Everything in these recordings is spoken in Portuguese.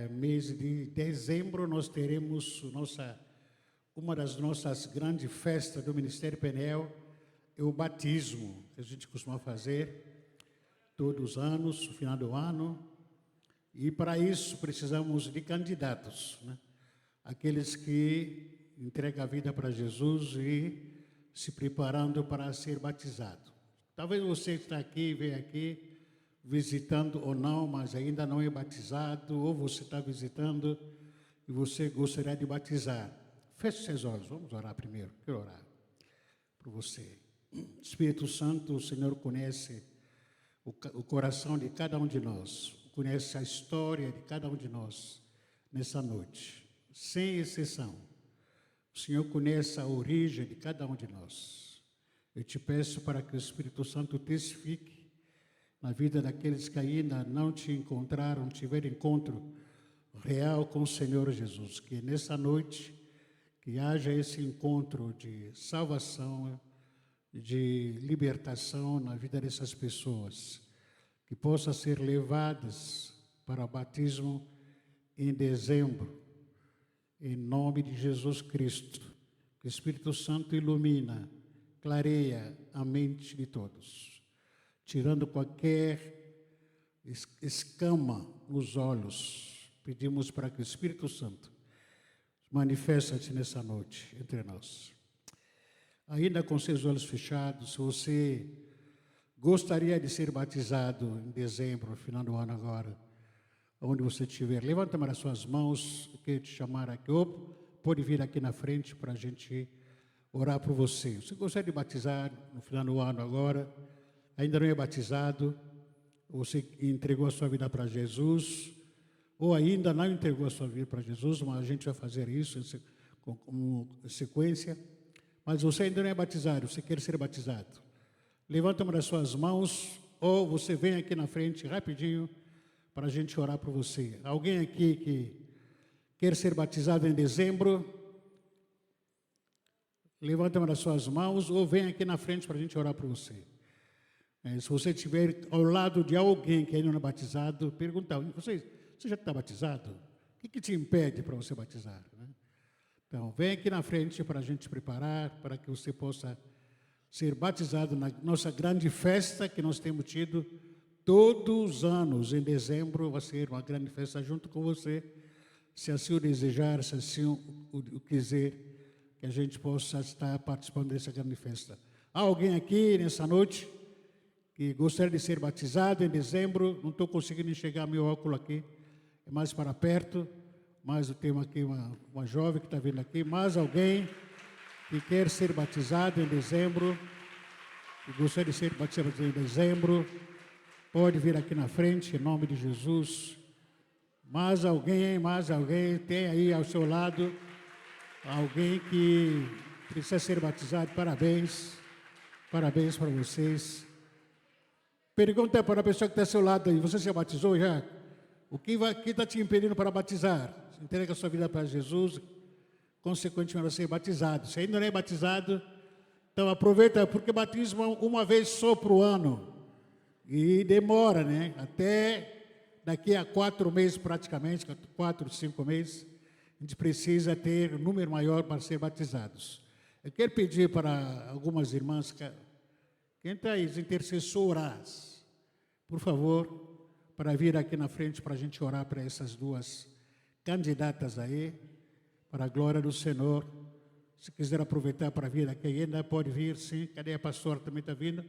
mês de dezembro, nós teremos uma das nossas grandes festas do Ministério Peniel, é o batismo, que a gente costuma fazer todos os anos, no final do ano. E para isso precisamos de candidatos, né? Aqueles que entregam a vida para Jesus e se preparando para ser batizado. Talvez você está aqui, veio aqui, visitando ou não, mas ainda não é batizado, ou você está visitando e você gostaria de batizar. Feche seus olhos, vamos orar primeiro. Quero orar por você. Espírito Santo, o Senhor conhece o coração de cada um de nós, conhece a história de cada um de nós nessa noite, sem exceção. O Senhor conhece a origem de cada um de nós. Eu te peço para que o Espírito Santo testifique na vida daqueles que ainda não te encontraram, tiveram encontro real com o Senhor Jesus. Que nessa noite, que haja esse encontro de salvação, de libertação na vida dessas pessoas, que possam ser levadas para o batismo em dezembro, em nome de Jesus Cristo. Que o Espírito Santo ilumina, clareia a mente de todos, tirando qualquer escama nos olhos. Pedimos para que o Espírito Santo manifeste-se nessa noite entre nós. Ainda com seus olhos fechados, se você gostaria de ser batizado em dezembro, no final do ano agora, onde você estiver, levanta as suas mãos, eu quero te chamar aqui, ou pode vir aqui na frente para a gente orar por você. Você gostaria de batizar no final do ano agora, ainda não é batizado, você entregou a sua vida para Jesus, ou ainda não entregou a sua vida para Jesus, mas a gente vai fazer isso com sequência. Mas você ainda não é batizado, você quer ser batizado. Levanta uma das suas mãos, ou você vem aqui na frente rapidinho para a gente orar por você. Alguém aqui que quer ser batizado em dezembro, levanta uma das suas mãos, ou vem aqui na frente para a gente orar por você. Se você estiver ao lado de alguém que ainda não é batizado, pergunta, você já está batizado? O que te impede para você batizar, né? Então, vem aqui na frente para a gente preparar, para que você possa ser batizado na nossa grande festa que nós temos tido todos os anos. Em dezembro vai ser uma grande festa junto com você, se assim o desejar, se assim o quiser, que a gente possa estar participando dessa grande festa. Há alguém aqui nessa noite que gostaria de ser batizado em dezembro? Não estou conseguindo enxergar meu óculos aqui, é mais para perto, mas eu tenho aqui uma jovem que está vindo aqui. Mais alguém que quer ser batizado em dezembro, que gostaria de ser batizado em dezembro, pode vir aqui na frente, em nome de Jesus. Mais alguém, tem aí ao seu lado alguém que precisa ser batizado? Parabéns para vocês. Pergunta para a pessoa que está ao seu lado aí, você se batizou já? O que está te impedindo para batizar? Entrega a sua vida para Jesus, consequentemente vai ser batizado. Se ainda não é batizado, então aproveita, porque batismo é uma vez só por ano. E demora, né? Até daqui a 4 meses praticamente, 4, 5 meses, a gente precisa ter um número maior para ser batizados. Eu quero pedir para algumas irmãs, quem está aí, as intercessoras, por favor, para vir aqui na frente para a gente orar para essas duas candidatas aí, para a glória do Senhor. Se quiser aproveitar para vir aqui ainda, pode vir, sim. Cadê a pastora? Também está vindo.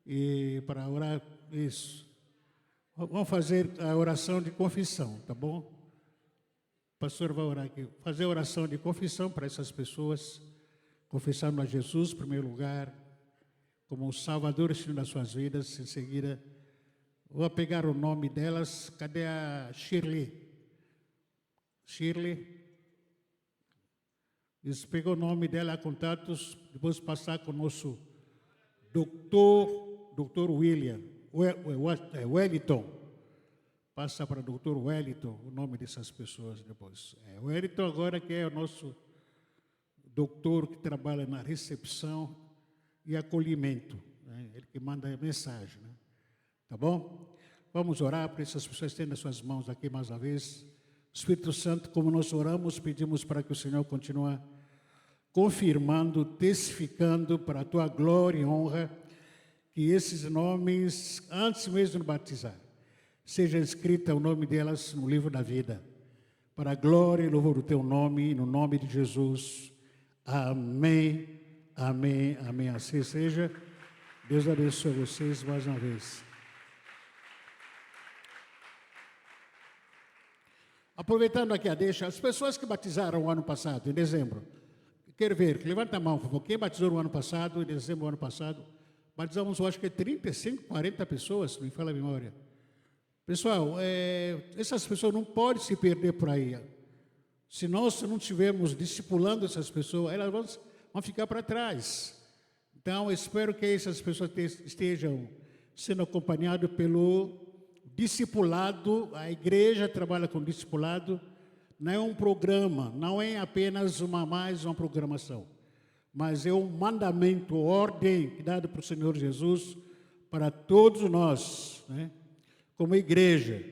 E para orar, isso. Vamos fazer a oração de confissão, tá bom? O pastor vai orar aqui. Fazer a oração de confissão para essas pessoas, confessando a Jesus, em primeiro lugar, como o Salvador e Senhor das suas vidas. Em seguida, vou pegar o nome delas. Cadê a Shirley? Isso, pegou o nome dela, contatos, depois passar com o nosso doutor Wellington. Passa para o doutor Wellington, o nome dessas pessoas depois. O Wellington agora que é o nosso doutor que trabalha na recepção e acolhimento, né? Ele que manda a mensagem, né? Tá bom? Vamos orar para essas pessoas, tendo as suas mãos aqui mais uma vez. Espírito Santo, como nós oramos, pedimos para que o Senhor continue confirmando, testificando para a tua glória e honra, que esses nomes, antes mesmo de batizar, seja escrito o nome delas no livro da vida, para a glória e louvor do teu nome, no nome de Jesus. Amém, amém, amém. Assim seja. Deus abençoe vocês mais uma vez. Aproveitando aqui a deixa, as pessoas que batizaram o ano passado, em dezembro, quero ver, levanta a mão, por favor. Quem batizou no ano passado, em dezembro do ano passado? Batizamos, eu acho que 35, 40 pessoas, me fala a memória. Pessoal, essas pessoas não podem se perder por aí. Se nós não estivermos discipulando essas pessoas, elas vão ficar para trás. Então, eu espero que essas pessoas estejam sendo acompanhadas pelo discipulado. A igreja trabalha com discipulado, não é um programa, não é apenas mais uma programação, mas é um mandamento, ordem dado para o Senhor Jesus para todos nós, né? Como igreja.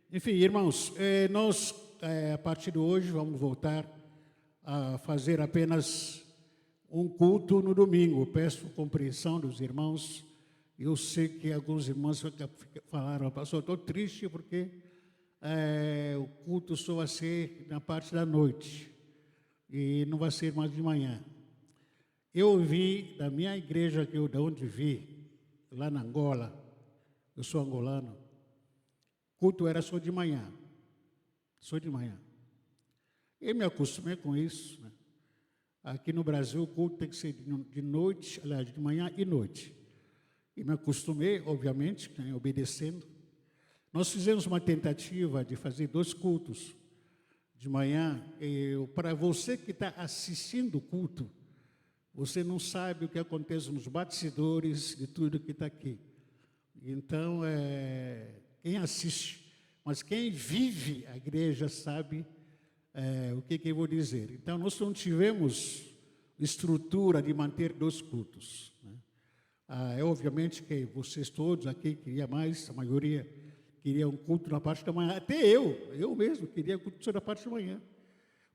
Enfim, irmãos, nós, a partir de hoje, vamos voltar a fazer apenas um culto no domingo. Peço compreensão dos irmãos. Eu sei que alguns irmãos falaram, pastor, estou triste porque o culto só vai ser na parte da noite e não vai ser mais de manhã. Eu vi da minha igreja, de onde vi, lá na Angola, eu sou angolano, culto era só de manhã. Só de manhã. Eu me acostumei com isso, né? Aqui no Brasil, o culto tem que ser de noite, aliás, de manhã e noite. E me acostumei, obviamente, né, obedecendo. Nós fizemos uma tentativa de fazer 2 cultos de manhã. Para você que está assistindo o culto, você não sabe o que acontece nos bastidores de tudo que está aqui. Então, quem assiste, mas quem vive a igreja sabe o que eu vou dizer. Então, nós não tivemos estrutura de manter 2 cultos, né? Obviamente que vocês todos aqui queriam mais, a maioria queria um culto na parte da manhã, até eu mesmo queria culto só na parte da manhã.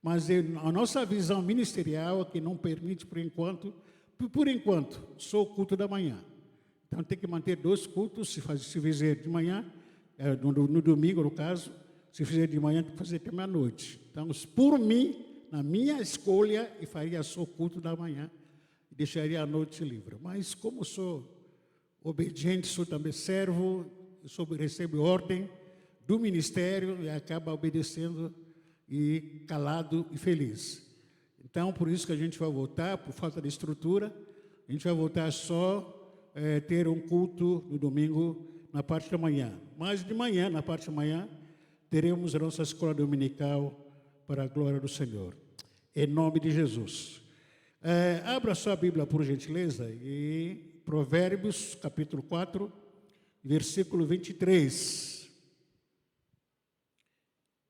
Mas a nossa visão ministerial é que não permite, por enquanto, só o culto da manhã. Então, tem que manter 2 cultos, se fizer de manhã, no domingo, no caso, se fizer de manhã, tem que fazer até meia-noite. Então, por mim, na minha escolha, eu faria só o culto da manhã e deixaria a noite livre. Mas, como sou obediente, sou também servo, recebo ordem do ministério e acaba obedecendo e calado e feliz. Então, por isso que a gente vai voltar, por falta de estrutura, a gente vai voltar só ter um culto no domingo na parte da manhã. Mas de manhã, na parte da manhã, teremos a nossa escola dominical para a glória do Senhor. Em nome de Jesus. Abra sua Bíblia, por gentileza, e Provérbios, capítulo 4, versículo 23.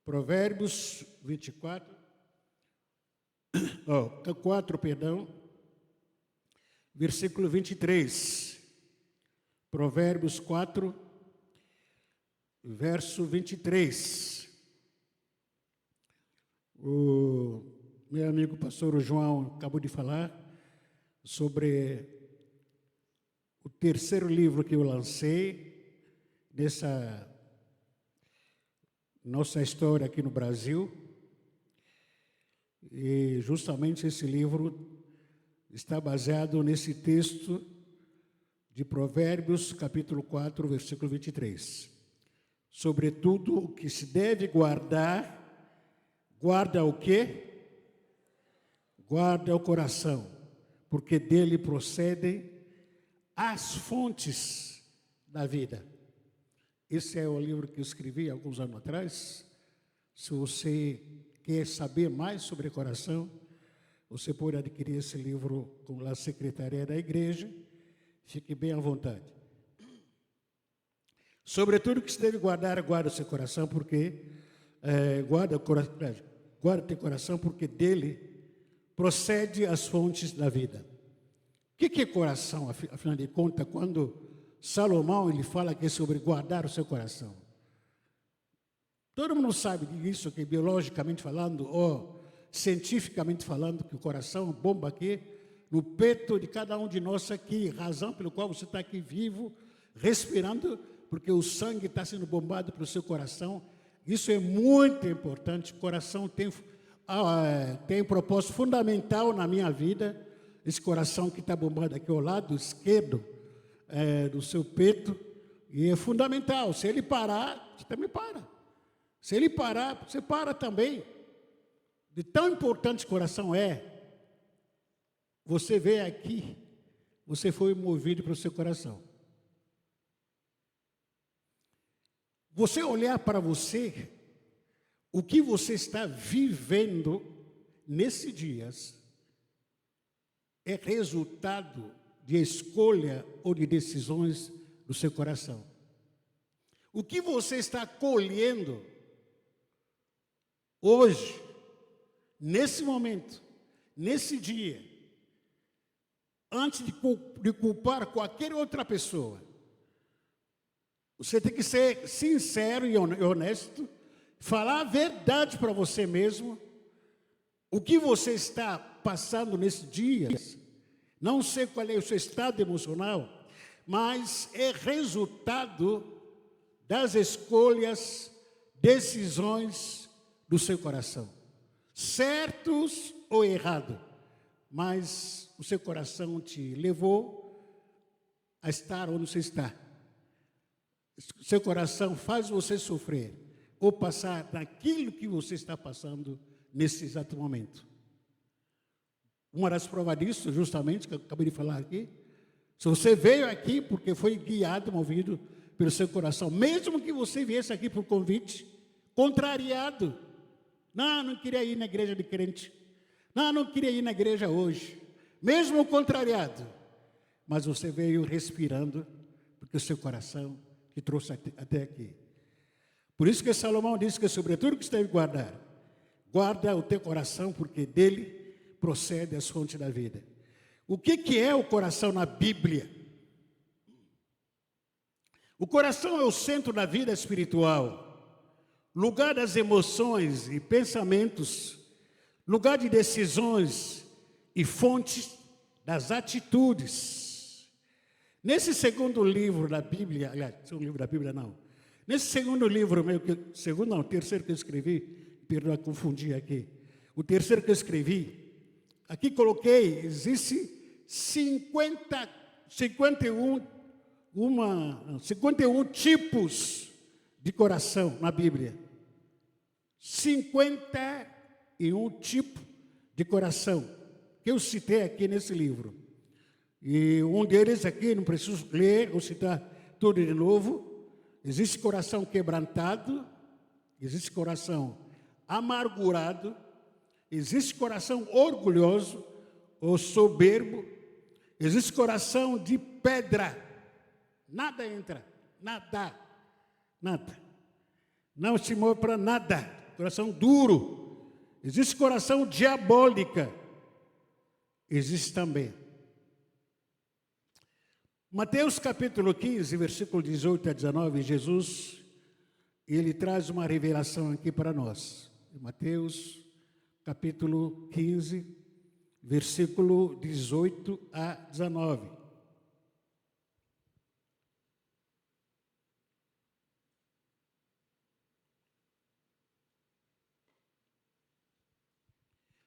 Provérbios 4, versículo 23. Provérbios 4, verso 23. O meu amigo pastor João acabou de falar sobre o terceiro livro que eu lancei dessa nossa história aqui no Brasil. E justamente esse livro está baseado nesse texto de Provérbios, capítulo 4, versículo 23. Sobretudo o que se deve guardar, guarda o quê? Guarda o coração, porque dele procedem as fontes da vida. Esse é o livro que eu escrevi alguns anos atrás. Se você quer saber mais sobre coração, você pode adquirir esse livro com a secretaria da igreja. Fique bem à vontade. Sobretudo que se deve guardar, guarda o seu coração, porque guarda teu coração, porque dele procede as fontes da vida. O que é coração, afinal de contas, quando Salomão ele fala que é sobre guardar o seu coração? Todo mundo sabe disso, que biologicamente falando, ou cientificamente falando, que o coração bomba aqui, no peito de cada um de nós aqui, razão pelo qual você está aqui vivo, respirando, porque o sangue está sendo bombado para o seu coração. Isso é muito importante. O coração tem um propósito fundamental na minha vida. Esse coração que está bombado aqui ao lado esquerdo do seu peito, e é fundamental. Se ele parar, você também para. Se ele parar, você para também. De tão importante o coração é, você veio aqui, você foi movido para o seu coração. Você olhar para você, o que você está vivendo nesses dias é resultado de escolha ou de decisões do seu coração. O que você está colhendo hoje, nesse momento, nesse dia, antes de culpar qualquer outra pessoa, você tem que ser sincero e honesto, falar a verdade para você mesmo, o que você está passando nesses dias. Não sei qual é o seu estado emocional, mas é resultado das escolhas, decisões do seu coração. Certos ou errados, mas o seu coração te levou a estar onde você está. Seu coração faz você sofrer ou passar naquilo que você está passando nesse exato momento. Uma das provas disso, justamente, que eu acabei de falar aqui, se você veio aqui porque foi guiado, movido pelo seu coração, mesmo que você viesse aqui por convite, contrariado, não queria ir na igreja de crente, não queria ir na igreja hoje, mesmo contrariado, mas você veio respirando, porque o seu coração te trouxe até aqui. Por isso que Salomão disse que sobre tudo que você deve guardar, guarda o teu coração, porque dele procede as fontes da vida. O que é o coração na Bíblia? O coração é o centro da vida espiritual, lugar das emoções e pensamentos, lugar de decisões e fontes das atitudes. Nesse segundo livro da Bíblia, aliás, segundo livro da Bíblia não, nesse segundo livro meu, terceiro que eu escrevi, perdão, confundi aqui, o terceiro que eu escrevi, aqui coloquei, existe 51 tipos de coração na Bíblia. 51 tipos de coração que eu citei aqui nesse livro. E um deles aqui, não preciso ler ou citar tudo de novo. Existe coração quebrantado, existe coração amargurado, existe coração orgulhoso ou soberbo, existe coração de pedra. Nada entra, nada. Não se move para nada. Coração duro. Existe coração diabólica. Existe também. Mateus capítulo 15, versículo 18 a 19, Jesus, ele traz uma revelação aqui para nós. Mateus capítulo 15, versículo 18 a 19.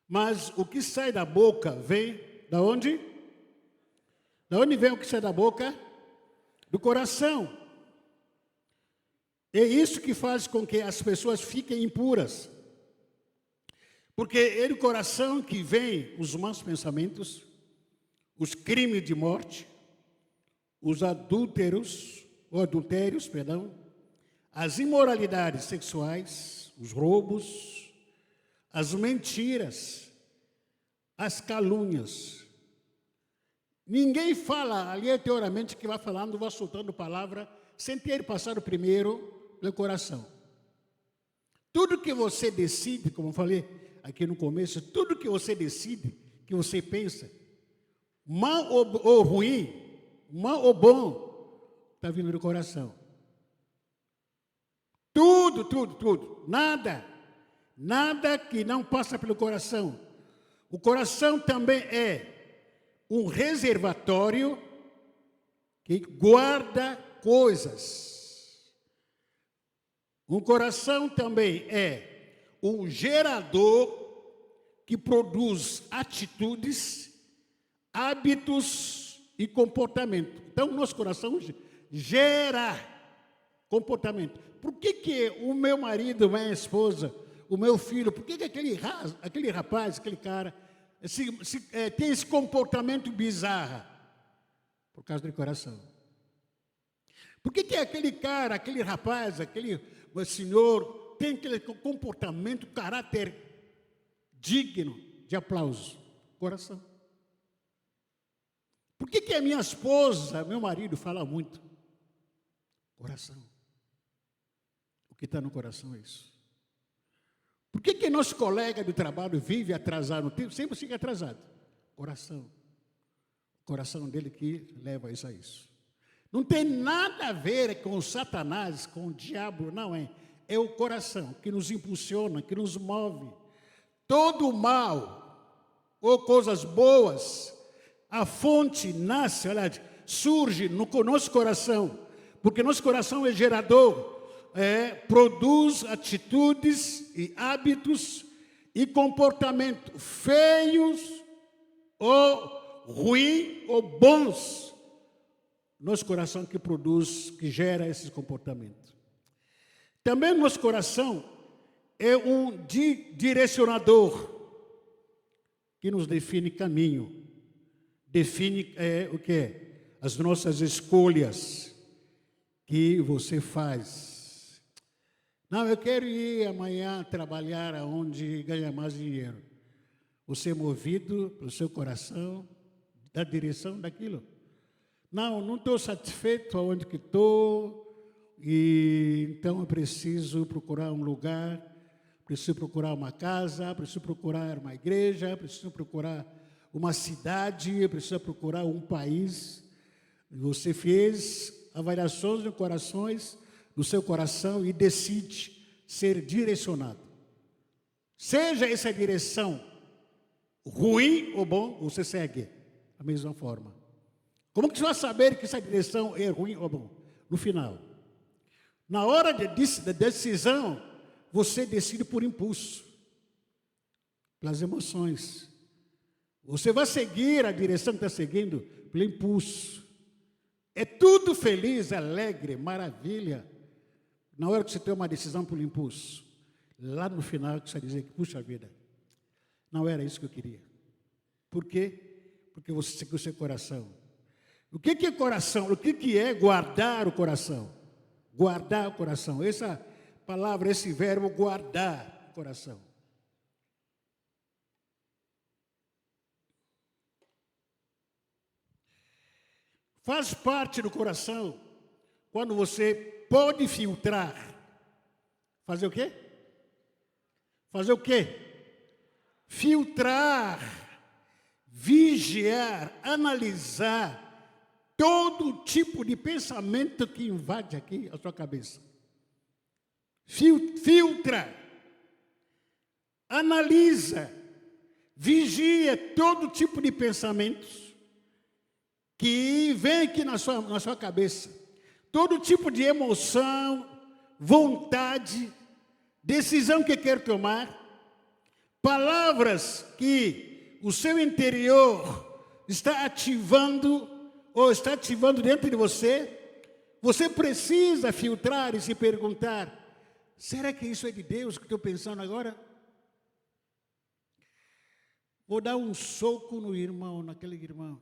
Mas o que sai da boca vem da onde? Da onde vem o que sai da boca? Do coração. É isso que faz com que as pessoas fiquem impuras. Porque é do coração que vem os maus pensamentos, os crimes de morte, os adultérios, as imoralidades sexuais, os roubos, as mentiras, as calúnias. Ninguém fala ali teoricamente que vai falando, vai soltando palavra, sem ter passado primeiro pelo coração. Tudo que você decide, como eu falei aqui no começo, tudo que você decide, que você pensa, mal ou ruim, mal ou bom, está vindo do coração. Tudo tudo. Nada que não passa pelo coração. O coração também é um reservatório que guarda coisas. Um coração também é um gerador que produz atitudes, hábitos e comportamento. Então, nosso coração gera comportamento. Por que o meu marido, minha esposa, o meu filho, por que aquele rapaz, aquele cara, tem esse comportamento bizarro? Por causa do coração. Por que aquele cara, aquele rapaz, aquele senhor tem aquele comportamento, caráter digno de aplauso? Coração. Por que a minha esposa, meu marido, fala muito? Coração. O que está no coração é isso. Por que nosso colega do trabalho vive atrasado no tempo, sempre fica atrasado? Coração. O coração dele que leva isso a isso. Não tem nada a ver com o Satanás, com o diabo, não é. É o coração que nos impulsiona, que nos move. Todo mal ou coisas boas, a fonte nasce, surge no nosso coração, porque nosso coração é gerador, produz atitudes e hábitos e comportamento feios ou ruins ou bons. Nosso coração que produz, que gera esse comportamento. Também nosso coração é um direcionador que nos define caminho, define o que? As nossas escolhas que você faz. Não, eu quero ir amanhã trabalhar onde ganha mais dinheiro. Você é movido pelo seu coração, da direção daquilo. Não estou satisfeito aonde que estou, e então eu preciso procurar um lugar, preciso procurar uma casa, preciso procurar uma igreja, preciso procurar uma cidade, preciso procurar um país. Você fez avaliações do seu coração e decide ser direcionado. Seja essa direção ruim ou bom, você segue da mesma forma. Como que você vai saber que essa direção é ruim ou bom? No final. Na hora da decisão, você decide por impulso, pelas emoções. Você vai seguir a direção que está seguindo pelo impulso. É tudo feliz, alegre, maravilha. Na hora que você tem uma decisão por impulso. Lá no final, você vai dizer que, puxa vida, não era isso que eu queria. Por quê? Porque você seguiu o seu coração. O que é coração? O que é guardar o coração? Guardar o coração. Essa palavra, esse verbo, guardar o coração. Faz parte do coração quando você pode filtrar. Fazer o quê? Fazer o quê? Filtrar, vigiar, analisar todo tipo de pensamento que invade aqui a sua cabeça. Filtra, analisa, vigia todo tipo de pensamentos que vem aqui na sua cabeça. Todo tipo de emoção, vontade, decisão que quer tomar, palavras que o seu interior está ativando ou está ativando dentro de você. Você precisa filtrar e se perguntar: será que isso é de Deus que estou pensando agora? Vou dar um soco no irmão, naquele irmão.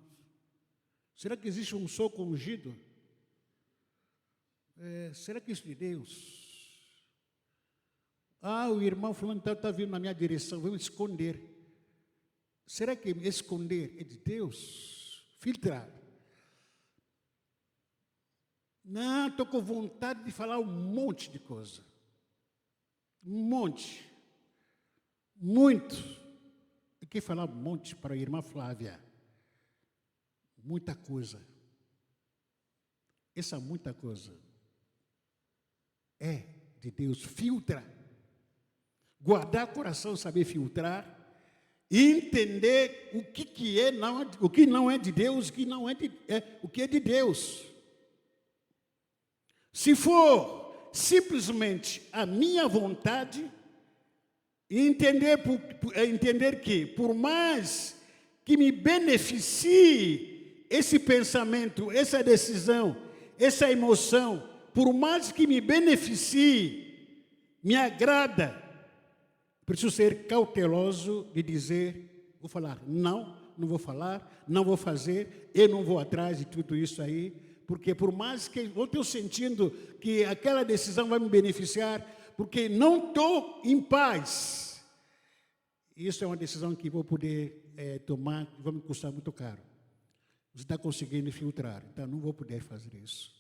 Será que existe um soco ungido? Será que isso é de Deus? O irmão fulano está vindo na minha direção, vou me esconder. Será que esconder é de Deus? Filtrar. Não, estou com vontade de falar um monte de coisa. Um monte. Muito. Eu quero falar um monte para a irmã Flávia. Muita coisa. Essa muita coisa é de Deus. Filtra. Guardar o coração, saber filtrar. E entender o que é, o que não é de Deus, o que não é, o que é de Deus. Se for simplesmente a minha vontade, entender que, por mais que me beneficie esse pensamento, essa decisão, essa emoção, por mais que me beneficie, me agrada, preciso ser cauteloso de dizer, vou falar, não vou falar, não vou fazer, eu não vou atrás de tudo isso aí, porque por mais que eu estou sentindo que aquela decisão vai me beneficiar, porque não estou em paz. Isso é uma decisão que vou poder tomar, e vai me custar muito caro. Você está conseguindo filtrar, então não vou poder fazer isso.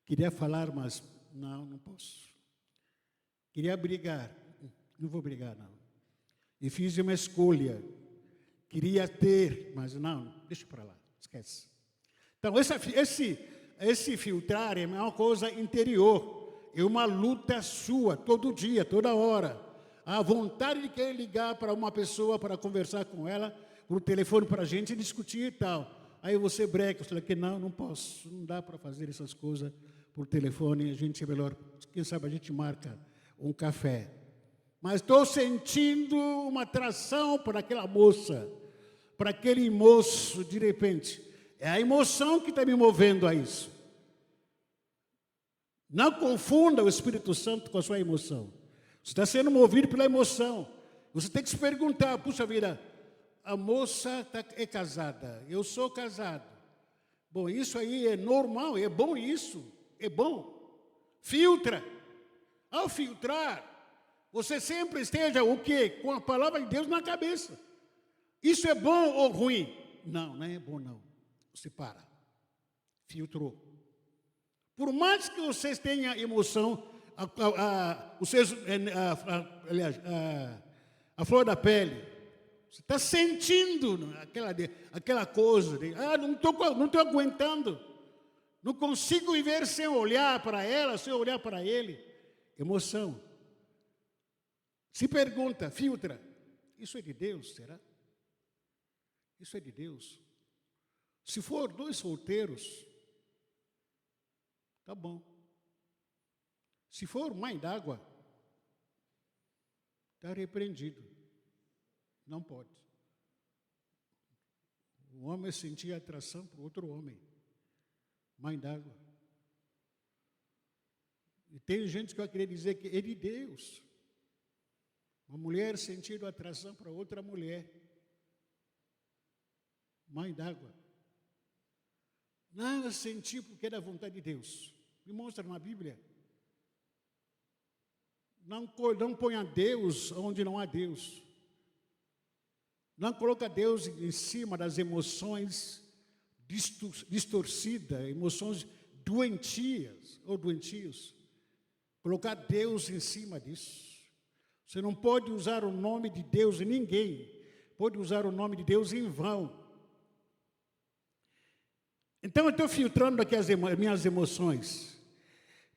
Queria falar, mas não posso. Queria brigar, não vou brigar, não. E fiz uma escolha. Queria ter, mas não, deixa para lá, esquece. Então, esse filtrar é uma coisa interior. É uma luta sua, todo dia, toda hora. A vontade de querer ligar para uma pessoa, para conversar com ela, por telefone para a gente discutir e tal. Aí você breca, você fala que não posso, não dá para fazer essas coisas por telefone, a gente é melhor, quem sabe a gente marca um café. Mas estou sentindo uma atração por aquela moça, para aquele moço, de repente. É a emoção que está me movendo a isso. Não confunda o Espírito Santo com a sua emoção. Você está sendo movido pela emoção. Você tem que se perguntar, puxa vida, a moça é casada, eu sou casado. Bom, isso aí é normal, é bom isso, é bom. Filtra. Ao filtrar, você sempre esteja o quê? Com a palavra de Deus na cabeça. Isso é bom ou ruim? Não é bom não. Você para. Filtrou. Por mais que vocês tenham emoção, a flor da pele, você está sentindo aquela coisa, não estou aguentando, não consigo viver sem olhar para ela, sem olhar para ele. Emoção. Se pergunta, filtra, isso é de Deus, será? Isso é de Deus? Se for 2 solteiros, tá bom. Se for mãe d'água, está repreendido. Não pode. O homem sentia atração por outro homem. Mãe d'água. E tem gente que vai querer dizer que é de Deus. Uma mulher sentindo atração para outra mulher. Mãe d'água. Não sentir porque é da vontade de Deus. Me mostra na Bíblia. Não ponha Deus onde não há Deus. Não coloca Deus em cima das emoções distorcidas, emoções doentias ou doentios. Colocar Deus em cima disso. Você não pode usar o nome de Deus, ninguém pode usar o nome de Deus em vão. Então eu estou filtrando aqui as minhas emoções.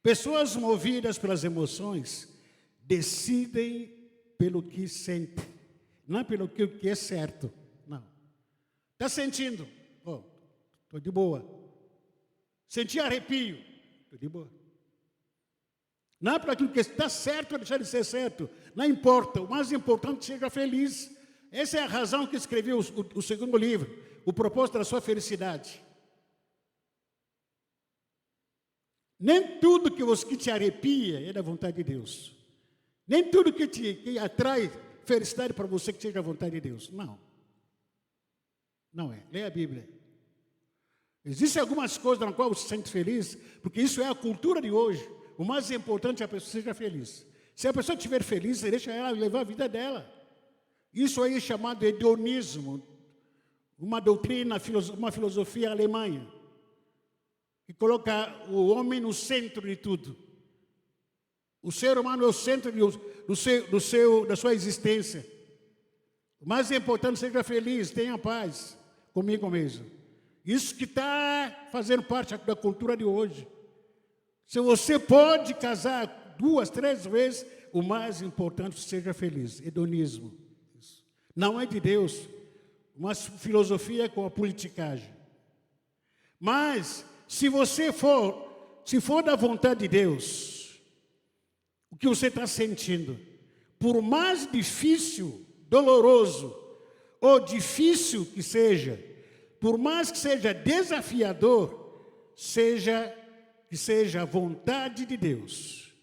Pessoas movidas pelas emoções decidem pelo que sentem, não pelo que é certo. Não. Está sentindo? Estou de boa. Senti arrepio? Estou de boa. Não é para aquilo que está certo ou deixar de ser certo. Não importa. O mais importante é que seja feliz. Essa é a razão que escrevi o segundo livro, O Propósito da Sua Felicidade. Nem tudo que te arrepia é da vontade de Deus. Nem tudo que atrai felicidade para você que seja a vontade de Deus. Não. Não é. Leia a Bíblia. Existem algumas coisas na qual você se sente feliz, porque isso é a cultura de hoje. O mais importante é que a pessoa seja feliz. Se a pessoa estiver feliz, você deixa ela levar a vida dela. Isso aí é chamado hedonismo, uma doutrina, uma filosofia alemã, que coloca o homem no centro de tudo. O ser humano é o centro da sua existência. O mais importante, seja feliz, tenha paz comigo mesmo. Isso que está fazendo parte da cultura de hoje. Se você pode casar 2, 3 vezes, o mais importante, seja feliz. Hedonismo. Não é de Deus. Uma filosofia com a politicagem. Mas, se for da vontade de Deus, o que você está sentindo, por mais difícil, doloroso, ou difícil que seja, por mais que seja desafiador, que seja a vontade de Deus.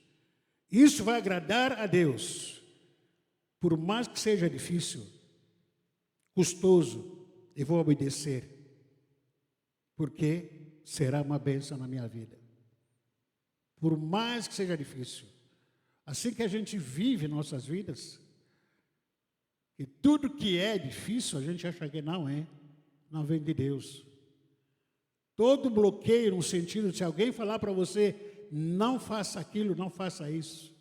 Isso vai agradar a Deus. Por mais que seja difícil, custoso, eu vou obedecer. Porque será uma bênção na minha vida. Por mais que seja difícil. Assim que a gente vive nossas vidas, e tudo que é difícil, a gente acha que não é. Não vem de Deus. Todo bloqueio no sentido de se alguém falar para você, não faça aquilo, não faça isso.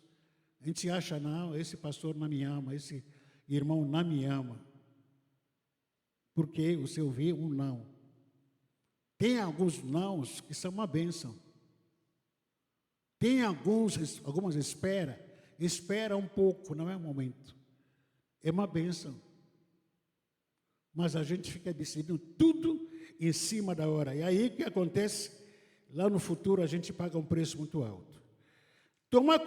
A gente acha, não, esse pastor não me ama, esse irmão não me ama. Porque você ouviu um não. Tem alguns nãos que são uma bênção. Tem algumas espera um pouco, não é o momento. É uma bênção. Mas a gente fica decidindo tudo em cima da hora. E aí o que acontece? Lá no futuro a gente paga um preço muito alto. Tomar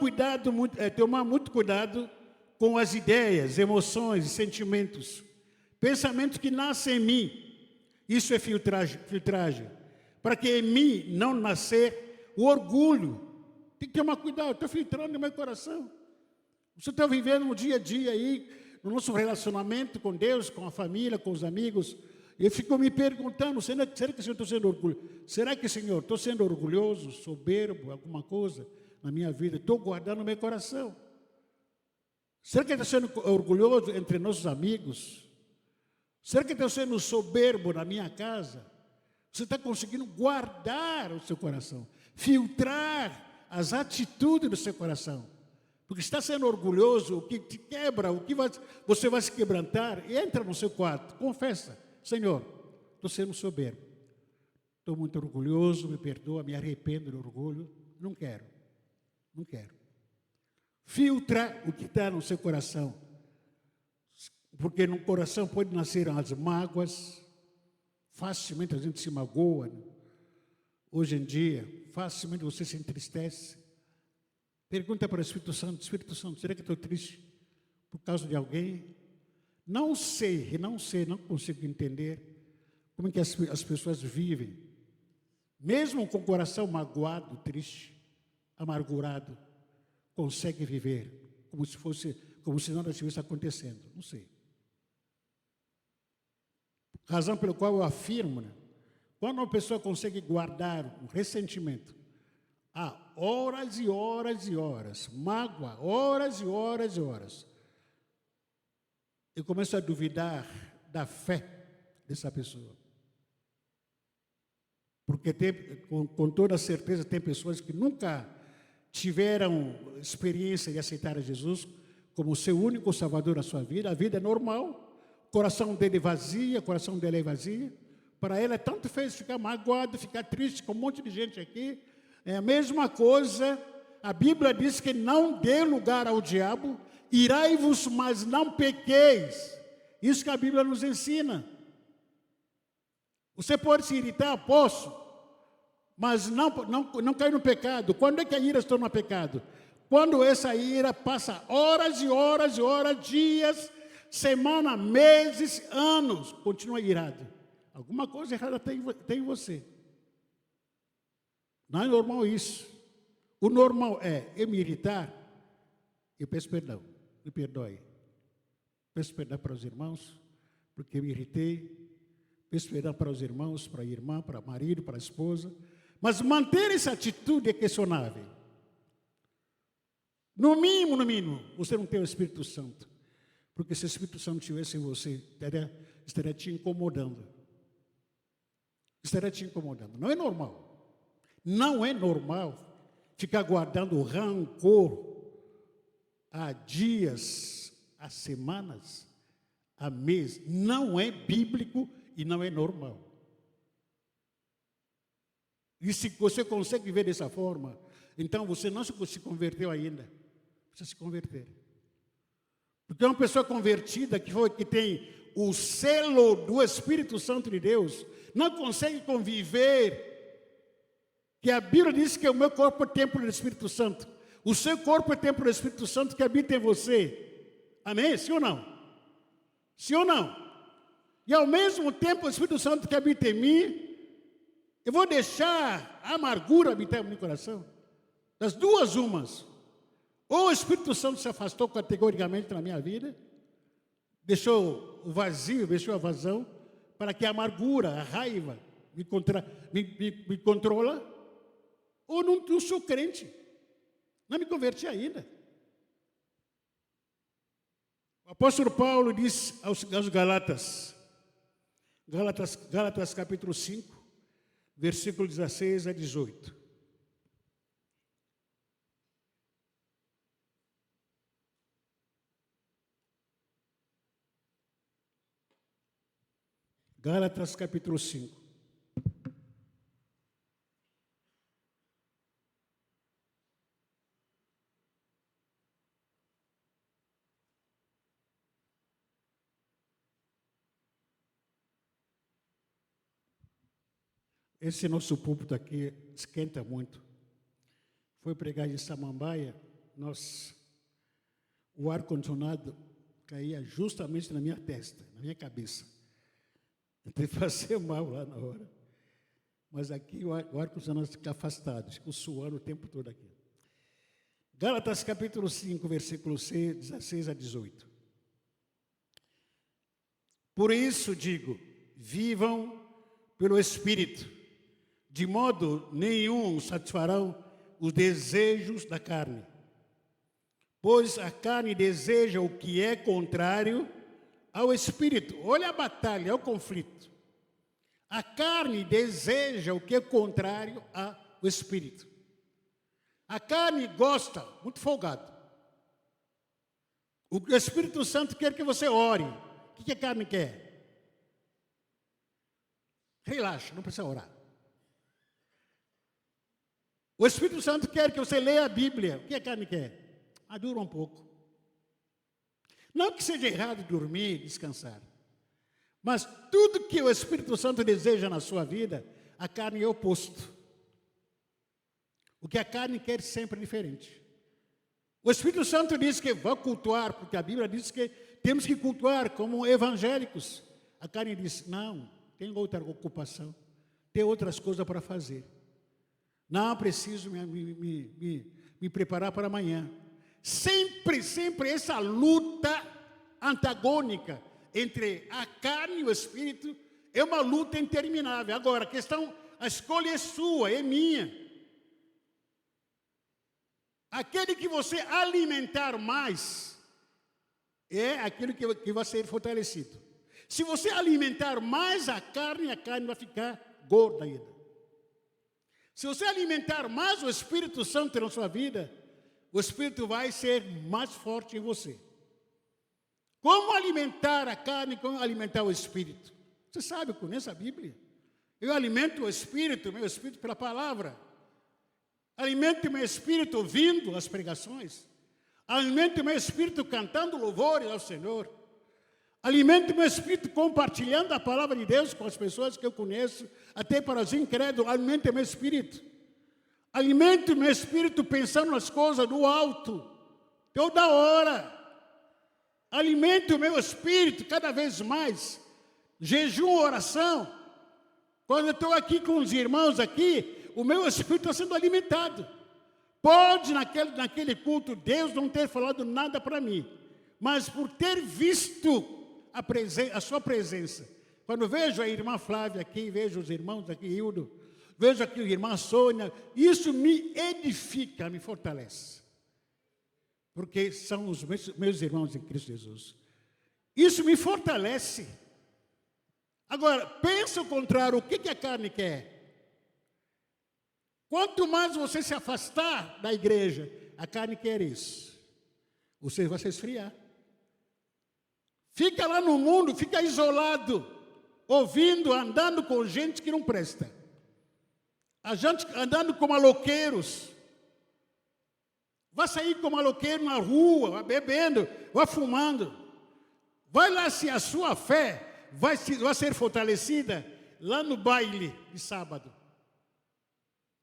muito cuidado com as ideias, emoções e sentimentos. Pensamentos que nascem em mim. Isso é filtragem. Para que em mim não nascer o orgulho. Tem que tomar cuidado, estou filtrando no meu coração. Você está vivendo um dia a dia aí, no nosso relacionamento com Deus, com a família, com os amigos. E eu fico me perguntando, será que, Senhor, estou sendo orgulhoso? Será que, Senhor, estou sendo orgulhoso, soberbo, alguma coisa na minha vida? Estou guardando no meu coração. Será que estou sendo orgulhoso entre nossos amigos? Será que estou sendo soberbo na minha casa? Você está conseguindo guardar o seu coração, filtrar as atitudes do seu coração. Porque está sendo orgulhoso, o que te quebra, você vai se quebrantar, entra no seu quarto, confessa, Senhor, estou sendo soberbo, estou muito orgulhoso, me perdoa, me arrependo do orgulho, não quero. Filtra o que está no seu coração, porque no coração pode nascer as mágoas, facilmente a gente se magoa, né? Hoje em dia, facilmente você se entristece. Pergunta para o Espírito Santo, será que estou triste por causa de alguém? Não sei, não consigo entender como é que as pessoas vivem, mesmo com o coração magoado, triste, amargurado, consegue viver como se nada estivesse acontecendo. Não sei. Razão pela qual eu afirmo, né? Quando uma pessoa consegue guardar um ressentimento, há horas e horas e horas, mágoa, horas e horas e horas, eu começo a duvidar da fé dessa pessoa. Porque com toda certeza tem pessoas que nunca tiveram experiência de aceitar a Jesus como seu único salvador da sua vida. A vida é normal, o coração dele é vazio. Para ela, tanto fez ficar magoado, ficar triste, com um monte de gente aqui. É a mesma coisa. A Bíblia diz que não dê lugar ao diabo. Irai-vos, mas não pequeis. Isso que a Bíblia nos ensina. Você pode se irritar, posso. Mas não cai no pecado. Quando é que a ira se torna pecado? Quando essa ira passa horas e horas e horas, dias, semanas, meses, anos, continua irado. Alguma coisa errada tem em você. Não é normal isso. O normal é eu me irritar, eu peço perdão, me perdoe. Peço perdão para os irmãos, porque eu me irritei. Peço perdão para os irmãos, para a irmã, para o marido, para a esposa. Mas manter essa atitude é questionável. No mínimo, você não tem o Espírito Santo. Porque se o Espírito Santo estivesse em você, estaria te incomodando. Estaria te incomodando. Não é normal. Não é normal ficar guardando rancor há dias, há semanas, há meses. Não é bíblico e não é normal. E se você consegue viver dessa forma, Então você não se converteu ainda. Precisa se converter. Porque uma pessoa convertida que tem o selo do Espírito Santo de Deus não consegue conviver. Que a Bíblia diz que o meu corpo é templo do Espírito Santo. O seu corpo é templo do Espírito Santo que habita em você. Amém? Sim ou não? Sim ou não? E ao mesmo tempo o Espírito Santo que habita em mim, eu vou deixar a amargura habitar no meu coração. Das duas umas. Ou o Espírito Santo se afastou categoricamente na minha vida, deixou o vazio, deixou a vazão, para que a amargura, a raiva me controla, ou não sou crente, não me converti ainda. O apóstolo Paulo diz aos Gálatas capítulo 5, versículo 16 a 18. Gálatas capítulo 5. Esse nosso púlpito aqui esquenta muito. Foi pregar em Samambaia, o ar-condicionado caía justamente na minha testa, na minha cabeça. Até fazer mal lá na hora. Mas aqui o ar-condicionado fica afastado, fica suando o tempo todo aqui. Gálatas capítulo 5, versículo 16 a 18. Por isso digo, vivam pelo Espírito, de modo nenhum satisfarão os desejos da carne. Pois a carne deseja o que é contrário ao Espírito. Olha a batalha, é o conflito. A carne deseja o que é contrário ao Espírito. A carne gosta, muito folgado. O Espírito Santo quer que você ore. O que a carne quer? Relaxa, não precisa orar. O Espírito Santo quer que você leia a Bíblia. O que a carne quer? Dura um pouco. Não que seja errado dormir, descansar. Mas tudo que o Espírito Santo deseja na sua vida, a carne é oposto. O que a carne quer sempre é diferente. O Espírito Santo diz que vai cultuar, porque a Bíblia diz que temos que cultuar como evangélicos. A carne diz, não, tem outra ocupação, tem outras coisas para fazer. Não preciso me preparar para amanhã. Sempre essa luta antagônica entre a carne e o Espírito é uma luta interminável. Agora, a escolha é sua, é minha. Aquele que você alimentar mais é aquele que vai ser fortalecido. Se você alimentar mais a carne vai ficar gorda ainda. Se você alimentar mais o Espírito Santo na sua vida, o Espírito vai ser mais forte em você. Como alimentar a carne, como alimentar o Espírito? Você sabe, conhece a Bíblia? Eu alimento o Espírito, meu Espírito pela palavra. Alimento meu Espírito ouvindo as pregações. Alimento meu Espírito cantando louvores ao Senhor. Alimento meu Espírito compartilhando a palavra de Deus com as pessoas que eu conheço, até para os incrédulos. Alimento meu Espírito. Alimento meu Espírito pensando nas coisas do alto, toda hora. Alimento meu Espírito cada vez mais. Jejum, oração. Quando eu estou aqui com os irmãos aqui, o meu Espírito está sendo alimentado. Pode naquele culto Deus não ter falado nada para mim, mas por ter visto a sua presença. Quando vejo a irmã Flávia aqui, vejo os irmãos aqui, Hildo, vejo aqui a irmã Sônia, isso me edifica, me fortalece. Porque são os meus irmãos em Cristo Jesus. Isso me fortalece. Agora, pensa o contrário, o que a carne quer? Quanto mais você se afastar da igreja, a carne quer isso. Você vai se esfriar. Fica lá no mundo, fica isolado, ouvindo, andando com gente que não presta. A gente andando com maloqueiros, Vai sair como maloqueiro na rua, vai bebendo, vai fumando. Vai lá se a sua fé vai ser fortalecida lá no baile de sábado.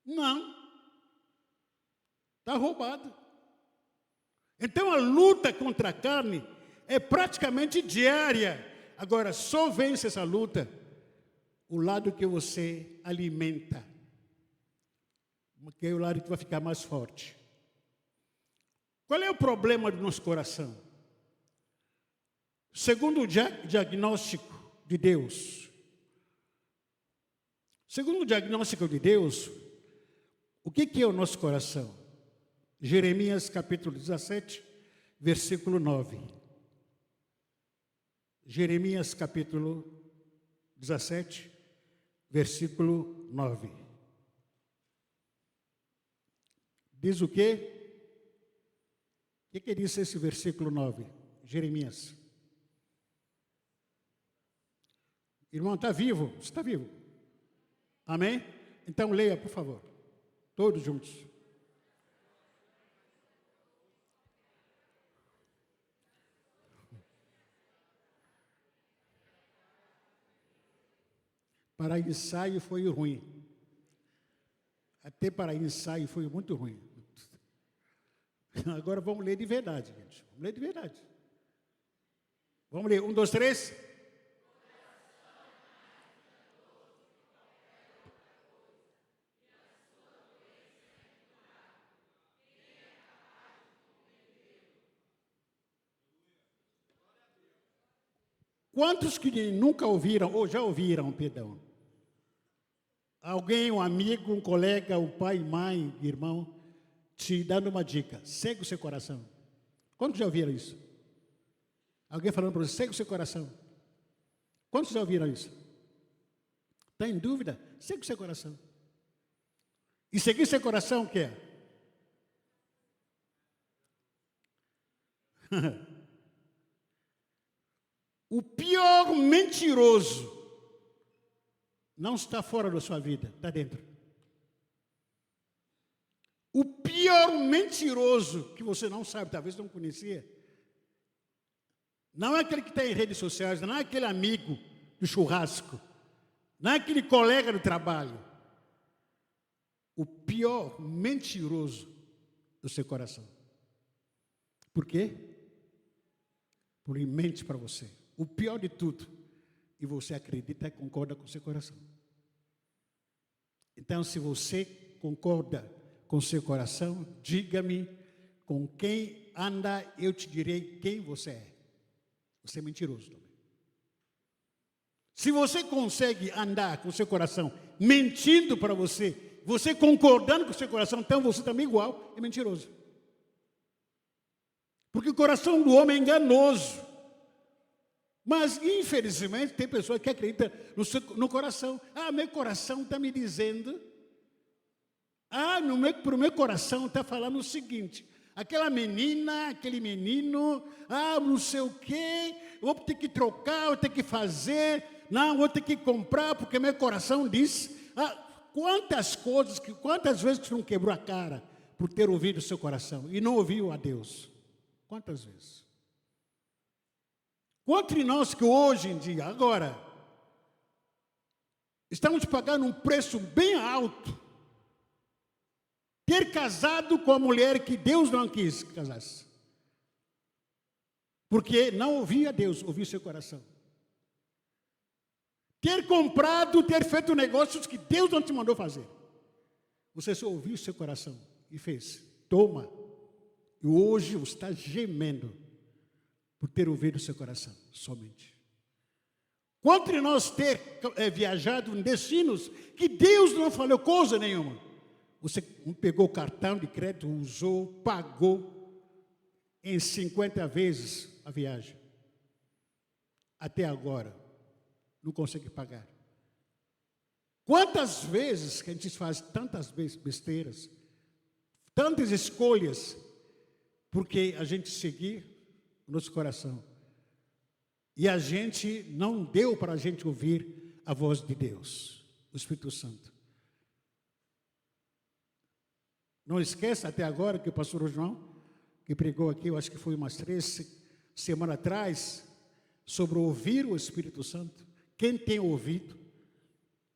Não. Está roubado. Então a luta contra a carne é praticamente diária. Agora, só vence essa luta o lado que você alimenta, que é o lado que vai ficar mais forte. Qual é o problema do nosso coração? Segundo o diagnóstico de Deus, o que é o nosso coração? Jeremias capítulo 17, versículo 9. Jeremias capítulo 17, versículo 9. Diz o quê? O que diz esse versículo 9? Jeremias. Irmão, está vivo? Você está vivo? Amém? Então leia, por favor. Todos juntos. Para ensaio foi ruim. Até para ensaio foi muito ruim. Agora vamos ler de verdade, gente. Vamos ler de verdade. Vamos ler. 1, 2, 3. Quantos que nunca ouviram, ou já ouviram, perdão? Alguém, um amigo, um colega, um pai, mãe, irmão, te dando uma dica: segue o seu coração. Quantos já ouviram isso? Alguém falando para você: segue o seu coração. Quantos já ouviram isso? Está em dúvida? Segue o seu coração. E seguir seu coração o que é? O pior mentiroso não está fora da sua vida, está dentro. O pior mentiroso que você não sabe, talvez não conhecia, não é aquele que está em redes sociais, não é aquele amigo do churrasco, não é aquele colega do trabalho. O pior mentiroso do seu coração. Por quê? Porque ele mente para você. O pior de tudo. E você acredita e concorda com o seu coração. Então, se você concorda com o seu coração, diga-me com quem anda, eu te direi quem você é. Você é mentiroso também. Se você consegue andar com o seu coração mentindo para você, você concordando com o seu coração, então você também igual é mentiroso. Porque o coração do homem é enganoso. Mas, infelizmente, tem pessoas que acreditam no coração. Ah, meu coração está me dizendo. Ah, para o meu coração está falando o seguinte: aquela menina, aquele menino, não sei o quê, vou ter que trocar, vou ter que fazer, não, vou ter que comprar, porque meu coração diz. Quantas vezes você não quebrou a cara por ter ouvido o seu coração e não ouviu a Deus? Quantas vezes? Entre nós que hoje em dia, agora, estamos pagando um preço bem alto, ter casado com a mulher que Deus não quis que casasse. Porque não ouvia Deus, ouvia seu coração. Ter comprado, ter feito negócios que Deus não te mandou fazer. Você só ouviu seu coração e fez. Toma. E hoje você está gemendo por ter ouvido o seu coração, somente. Quanto de nós ter viajado em destinos que Deus não falou coisa nenhuma. Você pegou o cartão de crédito, usou, pagou em 50 vezes a viagem. Até agora, não consegue pagar. Quantas vezes que a gente faz tantas besteiras, tantas escolhas, porque a gente seguir o nosso coração. E a gente não deu para a gente ouvir a voz de Deus, o Espírito Santo. Não esqueça até agora que o pastor João, que pregou aqui, eu acho que foi umas 3 semanas atrás, sobre ouvir o Espírito Santo. Quem tem ouvido,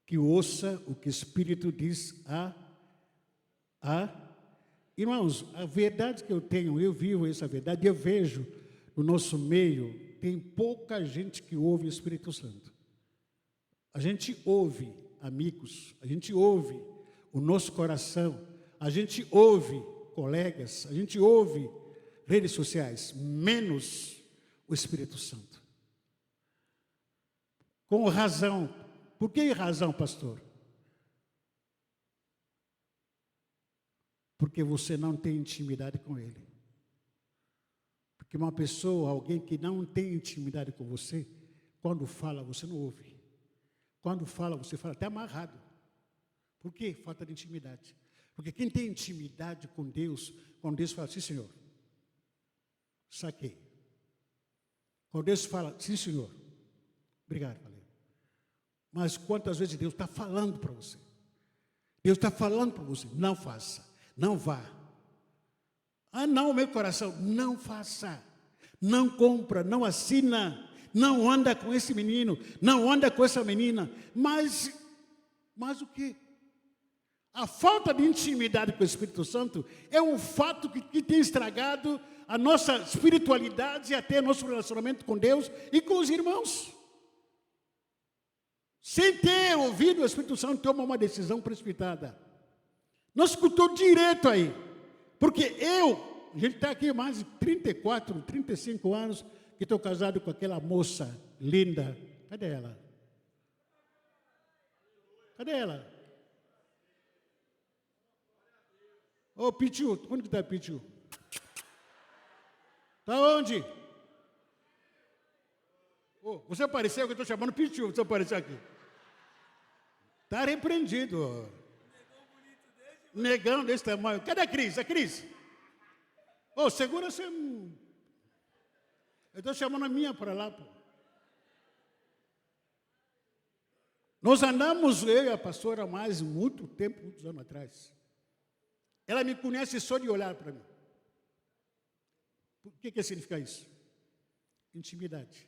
que ouça o que o Espírito diz Irmãos, a verdade que eu tenho, eu vivo essa verdade, eu vejo no nosso meio, tem pouca gente que ouve o Espírito Santo. A gente ouve amigos, a gente ouve o nosso coração, a gente ouve colegas, a gente ouve redes sociais, menos o Espírito Santo. Com razão. Por que razão, pastor? Porque você não tem intimidade com Ele. Porque uma pessoa, alguém que não tem intimidade com você, quando fala, você não ouve. Quando fala, você fala até amarrado. Por quê? Falta de intimidade. Porque quem tem intimidade com Deus, quando Deus fala, sim, Senhor, saquei. Quando Deus fala, sim, Senhor, obrigado, valeu. Mas quantas vezes Deus está falando para você? Deus está falando para você, não faça, não vá. Ah, não, meu coração, não faça. Não compra, não assina, não anda com esse menino, não anda com essa menina. Mas o quê? A falta de intimidade com o Espírito Santo é um fato que tem estragado a nossa espiritualidade e até nosso relacionamento com Deus e com os irmãos. Sem ter ouvido o Espírito Santo, toma uma decisão precipitada. Não escutou direito aí. Porque a gente está aqui há mais de 34, 35 anos, que estou casado com aquela moça linda. Cadê ela? Cadê ela? Ô, Pichu, onde que está Pichu? Está onde? Oh, você apareceu, que eu estou chamando Pichu, você apareceu aqui. Está repreendido. Negão desse tamanho. Cadê a Cris? A Cris? Ô, segura você. Eu estou chamando a minha para lá, pô. Nós andamos, eu e a pastora, há muito tempo, muitos anos atrás. Ela me conhece só de olhar para mim. O que significa isso? Intimidade.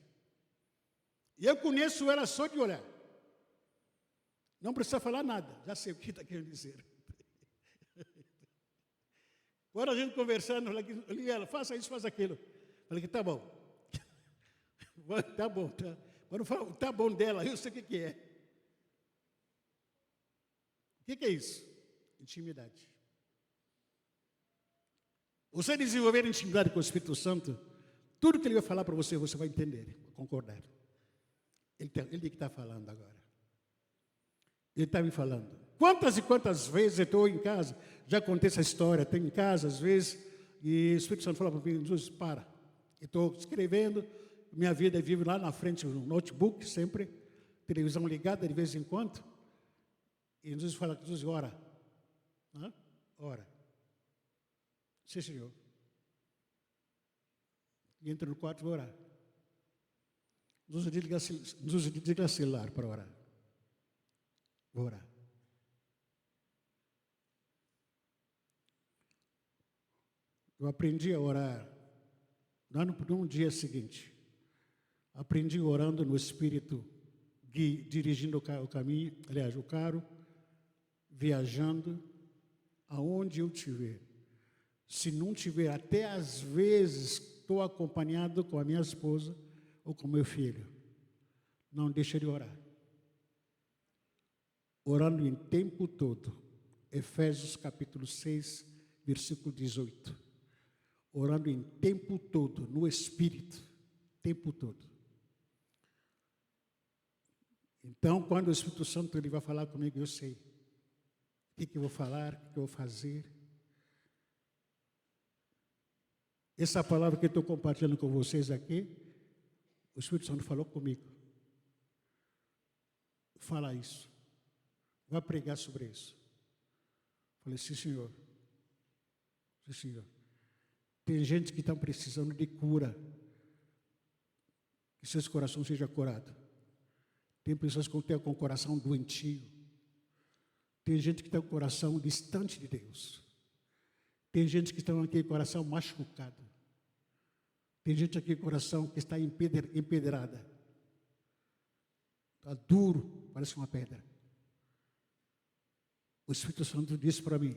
E eu conheço ela só de olhar. Não precisa falar nada, já sei o que está querendo dizer. Agora a gente conversando, ela, faça isso, faça aquilo. Falei que tá bom. Tá bom, tá. Quando fala tá bom dela, eu sei o que é. O que é isso? Intimidade. Você desenvolver intimidade com o Espírito Santo, tudo que ele vai falar para você, você vai entender, concordar. Ele que está falando agora. Ele está me falando. Quantas e quantas vezes eu estou em casa, já contei essa história, estou em casa às vezes, e o Espírito Santo fala para mim, Jesus, para. Eu estou escrevendo, minha vida vive lá na frente, no notebook, sempre, televisão ligada de vez em quando, e Jesus fala, Jesus, ora. Ora. Sim, Senhor. E entra no quarto e vou orar. Jesus desliga o celular para orar. Vou orar. Eu aprendi a orar no dia seguinte. Aprendi orando no Espírito, dirigindo o caminho, aliás, o carro, viajando, aonde eu estiver. Se não tiver, até às vezes estou acompanhado com a minha esposa ou com meu filho, não deixe de orar. Orando em tempo todo. Efésios capítulo 6, versículo 18. Orando em tempo todo, no Espírito, tempo todo. Então, quando o Espírito Santo ele vai falar comigo, eu sei o que eu vou falar, o que eu vou fazer. Essa palavra que eu estou compartilhando com vocês aqui, o Espírito Santo falou comigo. Fala isso. Vai pregar sobre isso. Falei, sim, Senhor. Sim, Senhor. Tem gente que está precisando de cura. Que seus corações sejam curados. Tem pessoas que estão com o coração doentio. Tem gente que está com o coração distante de Deus. Tem gente que está aqui com o coração machucado. Tem gente aqui com o coração que está empedrada. Está duro, parece uma pedra. O Espírito Santo disse para mim,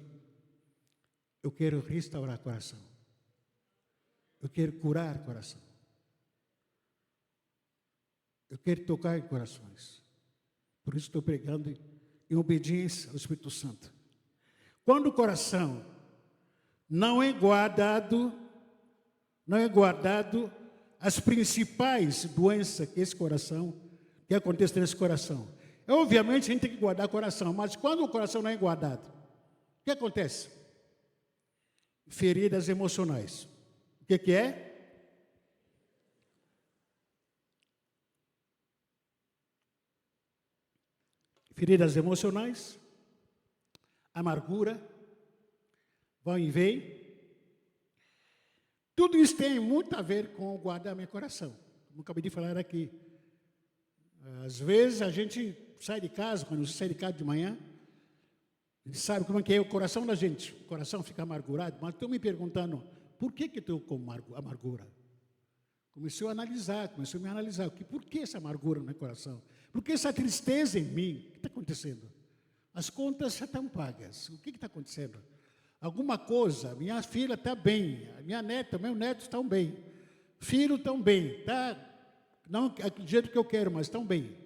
eu quero restaurar o coração. Eu quero curar o coração. Eu quero tocar em corações. Por isso estou pregando em obediência ao Espírito Santo. Quando o coração não é guardado as principais doenças que esse coração, que acontece nesse coração. Obviamente a gente tem que guardar o coração, mas quando o coração não é guardado, o que acontece? Feridas emocionais. O que é? Feridas emocionais, amargura, vão e vem. Tudo isso tem muito a ver com guardar meu coração. Como acabei de falar aqui. Às vezes a gente sai de casa, quando você sai de casa de manhã, a gente sabe como é que é o coração da gente. O coração fica amargurado, mas estou me perguntando, por que estou com amargura? Comecei a me analisar. Por que essa amargura no meu coração? Por que essa tristeza em mim? O que está acontecendo? As contas já estão pagas. O que está acontecendo? Alguma coisa, minha filha está bem, a minha neta, meu neto estão bem, filho estão bem, tá? Não do jeito que eu quero, mas estão bem.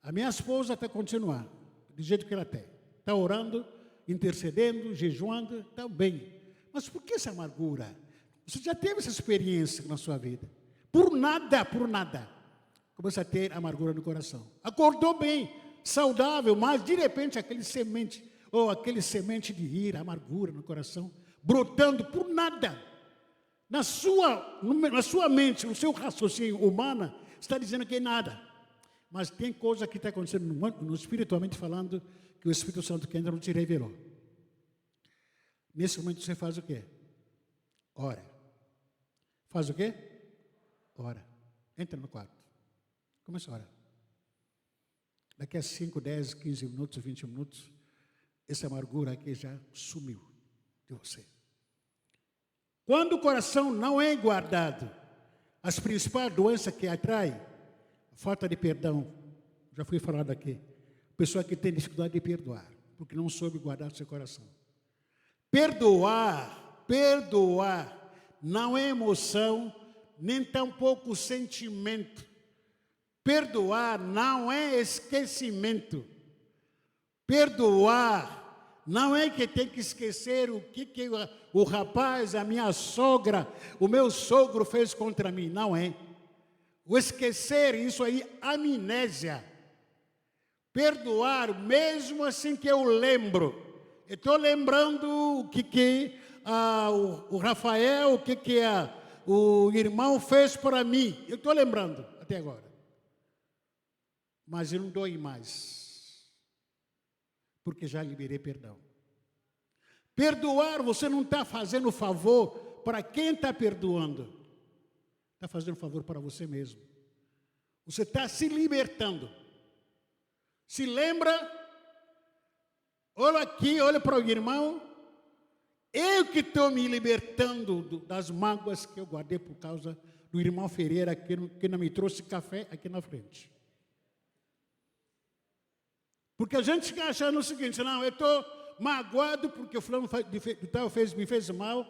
A minha esposa está continuando, do jeito que ela tem. Está orando, intercedendo, jejuando, está bem. Mas por que essa amargura? Você já teve essa experiência na sua vida. Por nada, começa a ter amargura no coração. Acordou bem, saudável, mas de repente aquele semente de ira, amargura no coração, brotando por nada. Na sua mente, no seu raciocínio humano, está dizendo que é nada. Mas tem coisa que está acontecendo no espiritualmente falando, que o Espírito Santo que ainda não te revelou. Nesse momento você faz o quê? Ora. Faz o quê? Ora. Entra no quarto. Começa a orar. Daqui a 5, 10, 15 minutos, 20 minutos, essa amargura aqui já sumiu de você. Quando o coração não é guardado, as principais doenças que atrai, falta de perdão, já foi falado aqui, pessoa que tem dificuldade de perdoar, porque não soube guardar seu coração. Perdoar não é emoção, nem tampouco sentimento. Perdoar não é esquecimento. Perdoar não é que tem que esquecer o que o rapaz, a minha sogra, o meu sogro fez contra mim. Não é. O esquecer, isso aí, amnésia. Perdoar, mesmo assim que eu lembro. Eu estou lembrando o o Rafael, o irmão fez para mim. Eu estou lembrando até agora. Mas eu não dói mais. Porque já liberei perdão. Perdoar, você não está fazendo favor para quem está perdoando. Está fazendo favor para você mesmo. Você está se libertando. Se lembra, olha aqui, olha para o irmão. Eu que estou me libertando das mágoas que eu guardei por causa do irmão Ferreira que não me trouxe café aqui na frente. Porque a gente fica achando o seguinte, não, eu estou magoado porque o fulano me fez mal,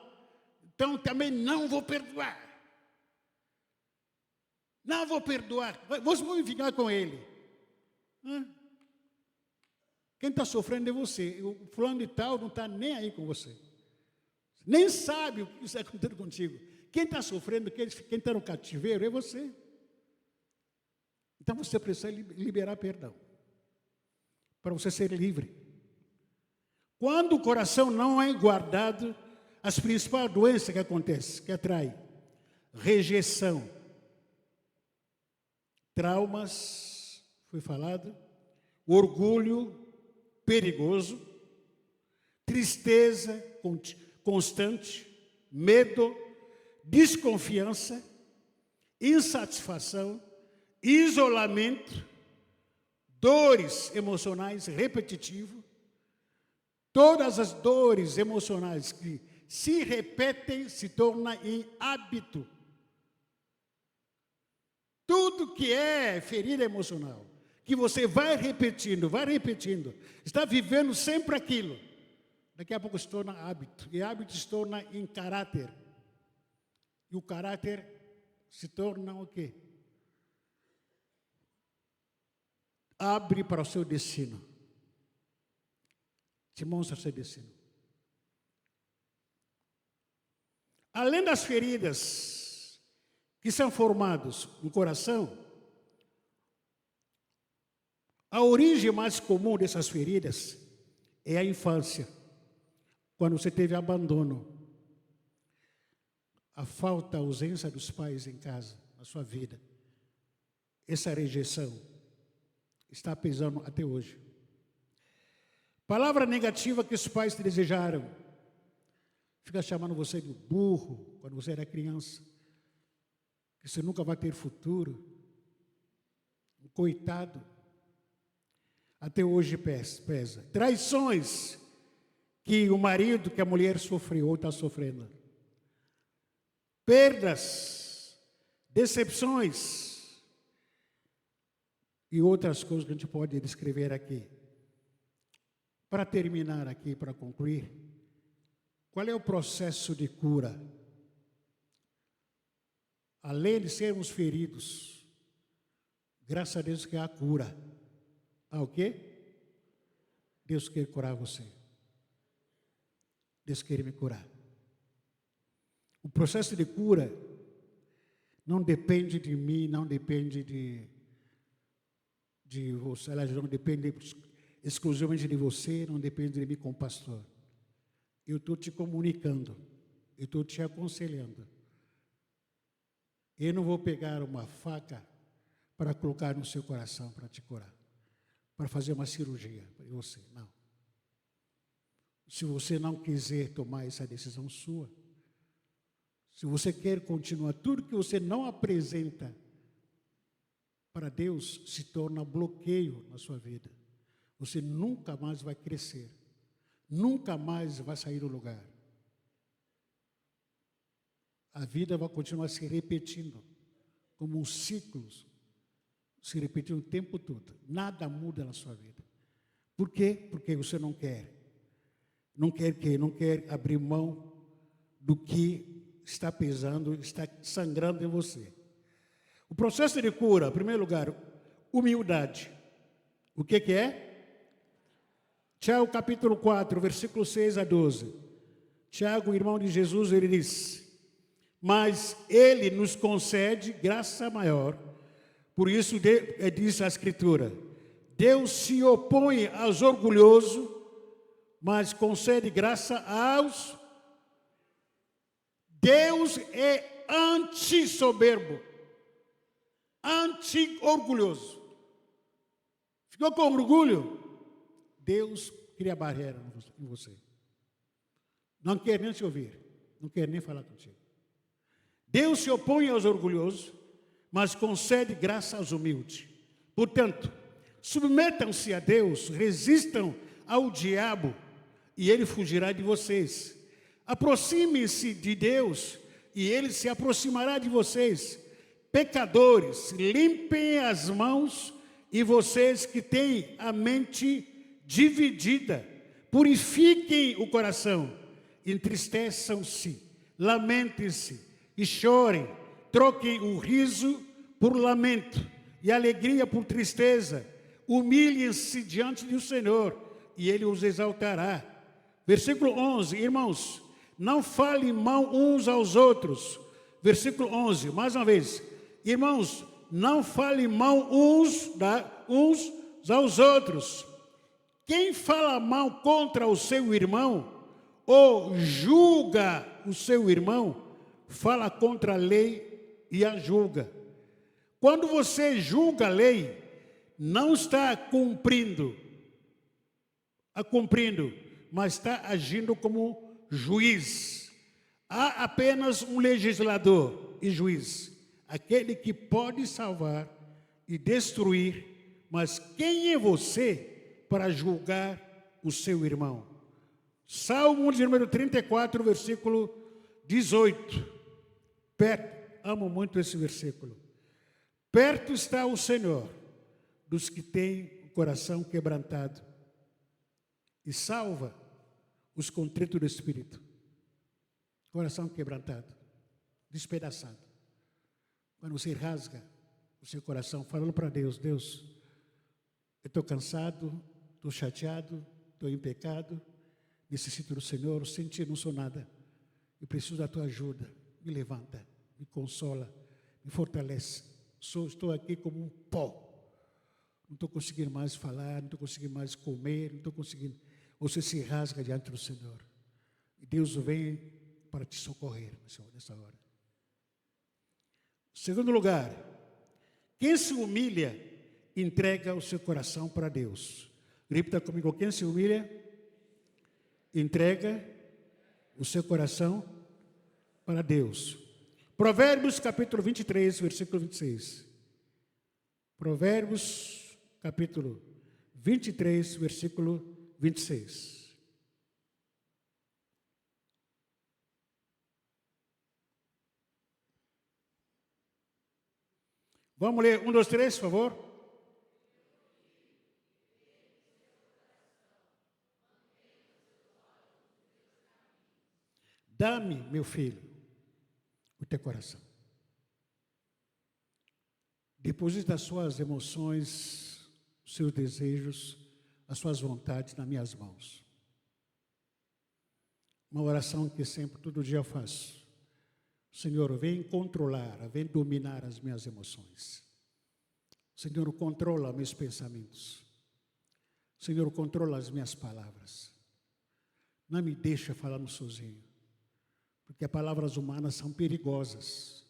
então também não vou perdoar. Não vou perdoar, vou ficar com ele. Quem está sofrendo é você, o fulano de tal não está nem aí com você. Nem sabe o que está acontecendo contigo. Quem está sofrendo, quem está no cativeiro é você. Então você precisa liberar perdão. Para você ser livre. Quando o coração não é guardado, as principais doenças que acontecem, que atrai, rejeição, traumas, foi falado, orgulho perigoso, tristeza constante, medo, desconfiança, insatisfação, isolamento, dores emocionais repetitivas, todas as dores emocionais que se repetem, se torna em hábito. Tudo que é ferida emocional, que você vai repetindo, está vivendo sempre aquilo, daqui a pouco se torna hábito, e hábito se torna em caráter. E o caráter se torna o quê? Abre para o seu destino. Te mostra o seu destino. Além das feridas que são formadas no coração, a origem mais comum dessas feridas é a infância, quando você teve abandono, a falta, a ausência dos pais em casa, na sua vida. Essa rejeição está pesando até hoje. Palavra negativa que os pais te desejaram. Fica chamando você de burro quando você era criança. Que você nunca vai ter futuro. Um coitado. Até hoje pesa. Traições que o marido, que a mulher sofreu ou está sofrendo. Perdas, decepções e outras coisas que a gente pode descrever aqui. Para terminar aqui, para concluir, qual é o processo de cura? Além de sermos feridos, graças a Deus que há cura. Há o quê? Deus quer curar você. Deus quer me curar. O processo de cura não depende de mim, não depende de você, não depende exclusivamente de você, não depende de mim como pastor. Eu estou te comunicando, eu estou te aconselhando. Eu não vou pegar uma faca para colocar no seu coração para te curar, para fazer uma cirurgia para você, não. Se você não quiser tomar essa decisão sua, se você quer continuar, tudo que você não apresenta para Deus se torna bloqueio na sua vida. Você nunca mais vai crescer, nunca mais vai sair do lugar. A vida vai continuar se repetindo, como um ciclo, se repetindo o tempo todo. Nada muda na sua vida. Por quê? Porque você não quer. Não quer abrir mão do que está pesando, está sangrando em você. O processo de cura, em primeiro lugar, humildade. O que é? Tiago capítulo 4, versículo 6 a 12. Tiago, irmão de Jesus, ele diz: mas ele nos concede graça maior. Por isso diz a Escritura: Deus se opõe aos orgulhosos, mas concede graça aos... Deus é anti-soberbo, anti-orgulhoso. Ficou com orgulho? Deus cria barreira em você. Não quer nem te ouvir, não quer nem falar contigo. Deus se opõe aos orgulhosos, mas concede graça aos humildes. Portanto, submetam-se a Deus, resistam ao diabo, e ele fugirá de vocês. Aproximem-se de Deus, e ele se aproximará de vocês. Pecadores, limpem as mãos, e vocês que têm a mente dividida, purifiquem o coração, entristeçam-se, lamentem-se e chorem, troquem o riso por lamento e alegria por tristeza, humilhem-se diante do Senhor, e ele os exaltará. Versículo 11, irmãos, não falem mal uns aos outros. Versículo 11, mais uma vez, irmãos, não falem mal uns aos outros. Quem fala mal contra o seu irmão, ou julga o seu irmão, fala contra a lei e a julga. Quando você julga a lei, não está cumprindo, mas está agindo como juiz. Há apenas um legislador e juiz, aquele que pode salvar e destruir, mas quem é você para julgar o seu irmão? Salmo de número 34, versículo 18. Amo muito esse versículo. Perto está o Senhor dos que têm o coração quebrantado e salva os contritos do espírito. Coração quebrantado, despedaçado. Quando você rasga o seu coração, falando para Deus, Deus, eu estou cansado, estou chateado, estou em pecado, necessito do Senhor, senti, não sou nada. Eu preciso da tua ajuda. Me levanta, me consola, me fortalece. Estou aqui como um pó. Não estou conseguindo mais falar, não estou conseguindo mais comer, não estou conseguindo. Você se rasga diante do Senhor. E Deus vem para te socorrer nessa hora. Segundo lugar, quem se humilha, entrega o seu coração para Deus. Repita comigo, quem se humilha, entrega o seu coração para Deus. Provérbios capítulo 23, versículo 26. Provérbios capítulo 23, versículo 26. Vamos ler 1, 2, 3, por favor. Dá-me, meu filho, o teu coração. Deposita as suas emoções, os seus desejos, as suas vontades nas minhas mãos. Uma oração que sempre, todo dia eu faço. Senhor, vem controlar, vem dominar as minhas emoções. Senhor, controla meus pensamentos. Senhor, controla as minhas palavras. Não me deixa falando sozinho. Porque as palavras humanas são perigosas.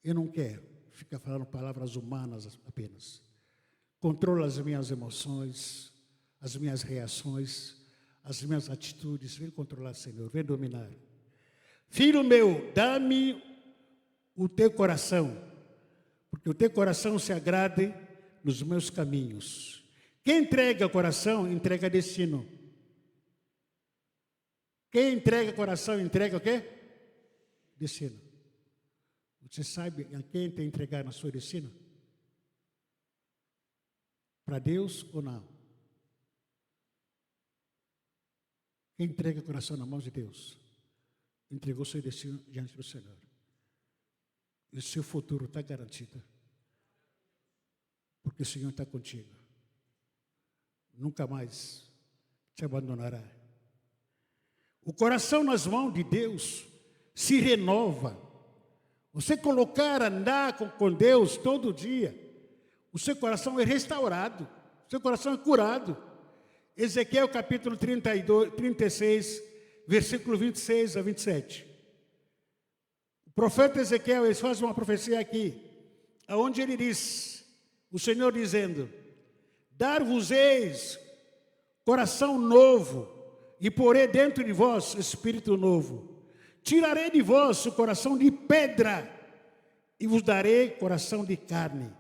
Eu não quero ficar falando palavras humanas apenas. Controla as minhas emoções, as minhas reações, as minhas atitudes. Vem controlar, Senhor, vem dominar. Filho meu, dá-me o teu coração, porque o teu coração se agrade nos meus caminhos. Quem entrega o coração, entrega destino. Quem entrega coração, entrega o quê? Destino. Você sabe a quem tem que entregar na sua destino? Para Deus ou não? Quem entrega o coração na mão de Deus, entregou seu destino diante do Senhor. E o seu futuro está garantido. Porque o Senhor está contigo. Nunca mais te abandonará. O coração nas mãos de Deus se renova. Você colocar, andar com Deus todo dia, o seu coração é restaurado, o seu coração é curado. Ezequiel capítulo 36, versículo 26 a 27. O profeta Ezequiel, ele faz uma profecia aqui, onde ele diz, o Senhor dizendo, dar-vos-eis coração novo, e porei dentro de vós espírito novo. Tirarei de vós o coração de pedra, e vos darei coração de carne.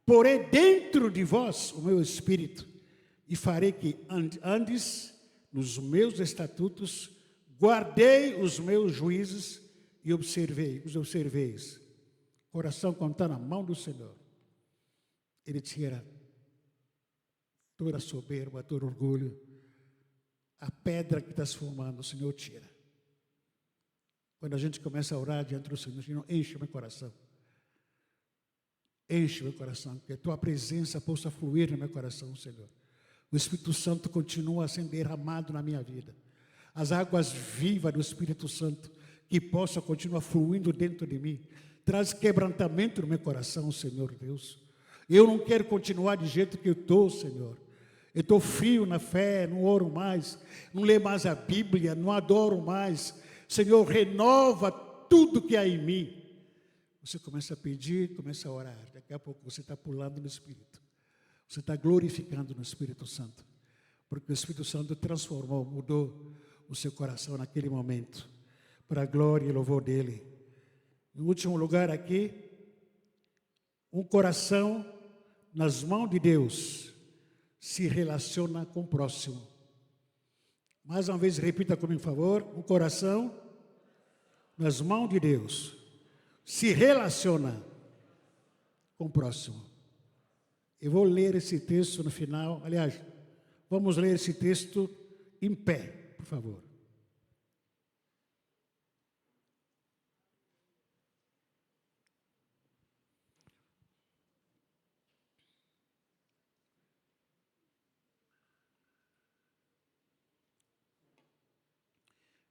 Porei dentro de vós o meu espírito, e farei que andes nos meus estatutos, guardei os meus juízos, e os observeis. Coração quando está na mão do Senhor, Ele tira toda a soberba, todo orgulho, a pedra que está se formando, o Senhor tira. Quando a gente começa a orar diante do Senhor, Senhor, enche meu coração. Enche meu coração, que a tua presença possa fluir no meu coração, Senhor. O Espírito Santo continua a ser derramado na minha vida. As águas vivas do Espírito Santo, que possa continuar fluindo dentro de mim. Traz quebrantamento no meu coração, Senhor Deus. Eu não quero continuar de jeito que eu estou, Senhor. Eu estou frio na fé, não oro mais, não leio mais a Bíblia, não adoro mais. Senhor, renova tudo que há em mim. Você começa a pedir, começa a orar. Daqui a pouco você está pulando no Espírito. Você está glorificando no Espírito Santo. Porque o Espírito Santo transformou, mudou o seu coração naquele momento. Para a glória e louvor dEle. Em último lugar aqui, um coração nas mãos de Deus se relaciona com o próximo. Mais uma vez, repita comigo, por favor. O coração nas mãos de Deus se relaciona com o próximo. Eu vou ler esse texto no final. Aliás, vamos ler esse texto em pé, por favor.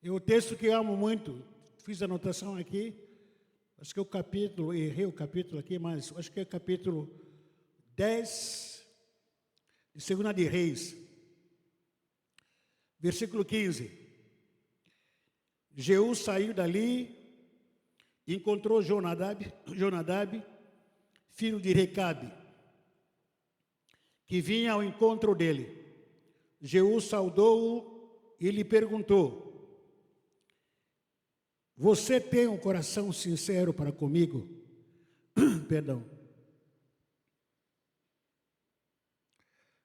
É o texto que eu amo muito. Fiz anotação aqui. Acho que é o capítulo, errei o capítulo aqui, mas acho que é o capítulo 10 de 2 de Reis. Versículo 15. Jeú saiu dali e encontrou Jonadab, filho de Recabe, que vinha ao encontro dele. Jeú saudou-o e lhe perguntou: você tem um coração sincero para comigo? Perdão.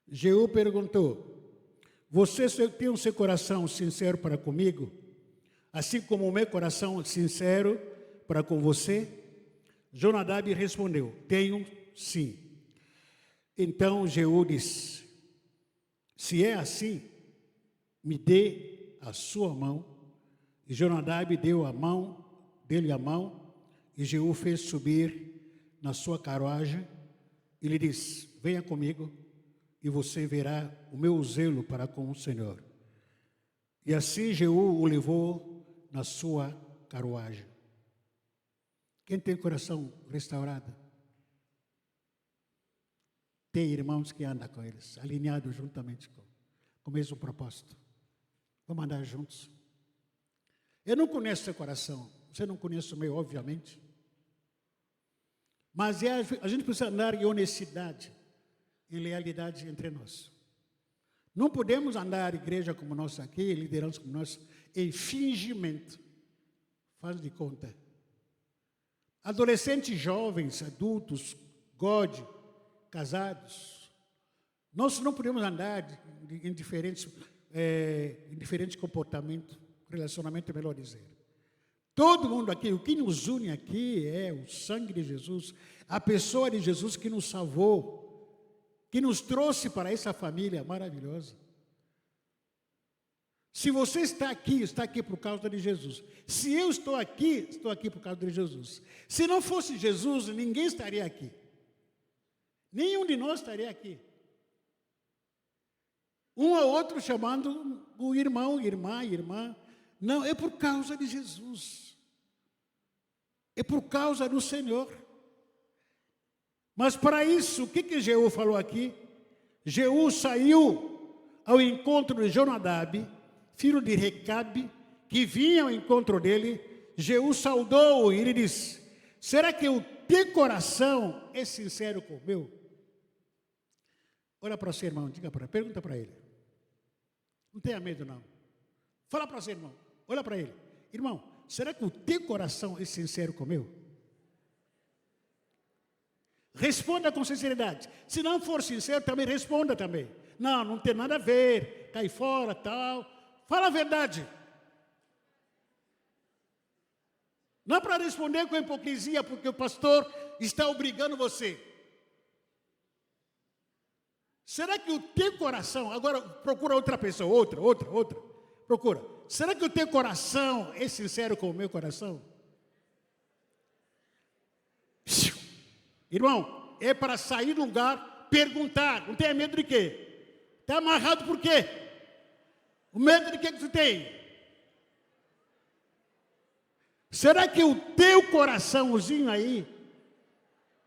Jeú perguntou: você tem o seu coração sincero para comigo, assim como o meu coração sincero para com você? Jonadab respondeu: tenho sim. Então Jeú disse: se é assim, me dê a sua mão. E Jonadab deu-lhe a mão, e Jeú fez subir na sua carruagem, e lhe disse: venha comigo, e você verá o meu zelo para com o Senhor. E assim Jeú o levou na sua carruagem. Quem tem coração restaurado? Tem irmãos que andam com eles, alinhados juntamente com o mesmo propósito. Vamos andar juntos. Eu não conheço seu coração, você não conhece o meu, obviamente. Mas a gente precisa andar em honestidade, em lealidade entre nós. Não podemos andar igreja como nós aqui, liderança como nós, em fingimento. Faz de conta. Adolescentes, jovens, adultos, casados. Nós não podemos andar em diferentes comportamentos. Relacionamento é melhor dizer. Todo mundo aqui, o que nos une aqui é o sangue de Jesus, a pessoa de Jesus que nos salvou, que nos trouxe para essa família maravilhosa. Se você está aqui por causa de Jesus. Se eu estou aqui por causa de Jesus. Se não fosse Jesus, ninguém estaria aqui. Nenhum de nós estaria aqui. Um ao outro chamando o irmão, irmã. Não, é por causa de Jesus. É por causa do Senhor. Mas para isso, o que Jeú falou aqui? Jeú saiu ao encontro de Jonadab, filho de Recabe, que vinha ao encontro dele. Jeú saudou-o e ele disse: será que o teu coração é sincero com o meu? Olha para o seu irmão, pergunta para ele. Não tenha medo, não. Fala para o seu irmão. Olha para ele. Irmão, será que o teu coração é sincero com o meu? Responda com sinceridade. Se não for sincero, também responda também. Não tem nada a ver. Cai fora, tal. Fala a verdade. Não é para responder com hipocrisia, porque o pastor está obrigando você. Será que o teu coração... Agora, procura outra pessoa. Outra. Procura. Será que o teu coração é sincero com o meu coração? Irmão, é para sair do lugar, perguntar. Não tenha medo de quê? Está amarrado por quê? O medo de que tu tem? Será que o teu coraçãozinho aí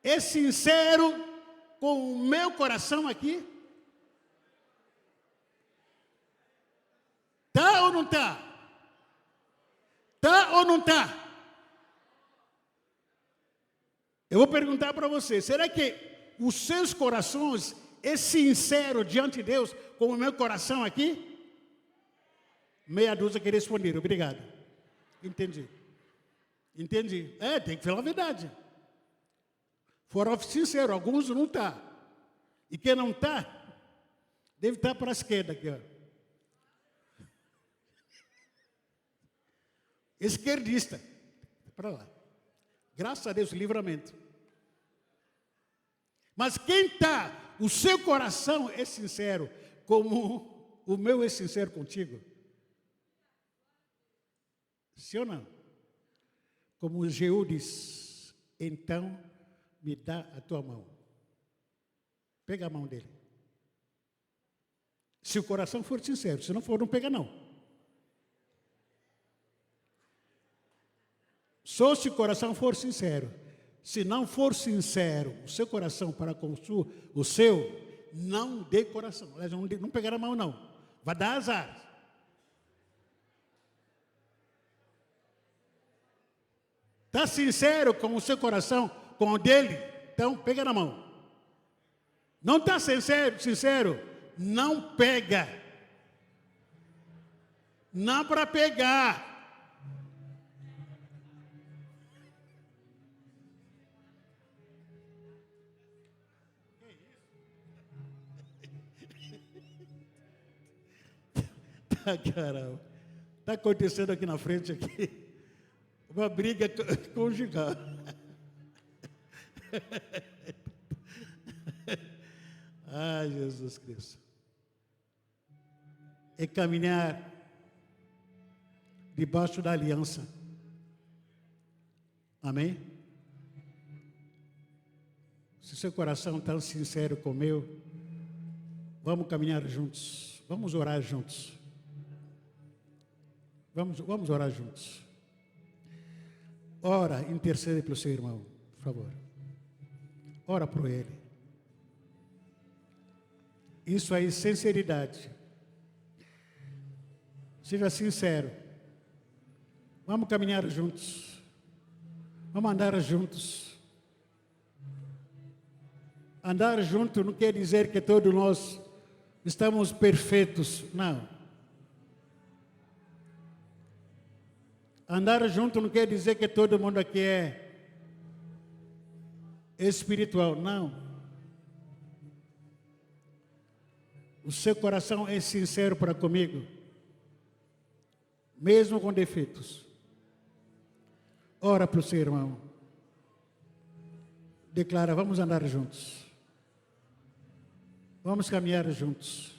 é sincero com o meu coração aqui? Tá ou não tá? Tá ou não tá? Eu vou perguntar para você, será que os seus corações é sincero diante de Deus como o meu coração aqui? Meia dúzia que responderam, obrigado. Entendi. Tem que falar a verdade. Foram sinceros, alguns não tá. E quem não tá, deve estar para a esquerda aqui, ó. esquerdista. Para lá. Graças a Deus, livramento. Mas quem está, o seu coração é sincero, como o meu é sincero contigo. Sim ou não? Como Jeú diz, então me dá a tua mão. Pega a mão dele. Se o coração for sincero, se não for, não pega não. Só se o coração for sincero. Se não for sincero, o seu coração para com o seu, não dê coração. Não pegar a mão não. Vai dar azar. Está sincero com o seu coração, com o dele, então pega na mão. Não está sincero, não pega. Não para pegar. Caramba. Está acontecendo aqui na frente aqui uma briga conjugal. Ai, Jesus Cristo. É caminhar debaixo da aliança. Amém? Se seu coração está sincero com o meu, vamos caminhar juntos. Vamos orar juntos. Vamos orar juntos. Ora, intercede pelo seu irmão, por favor. Ora por ele. Isso aí, sinceridade. Seja sincero. Vamos caminhar juntos. Vamos andar juntos. Andar junto não quer dizer que todos nós estamos perfeitos. Não. Andar junto não quer dizer que todo mundo aqui é espiritual. Não. O seu coração é sincero para comigo, mesmo com defeitos. Ora para o seu irmão. Declara, vamos andar juntos. Vamos caminhar juntos.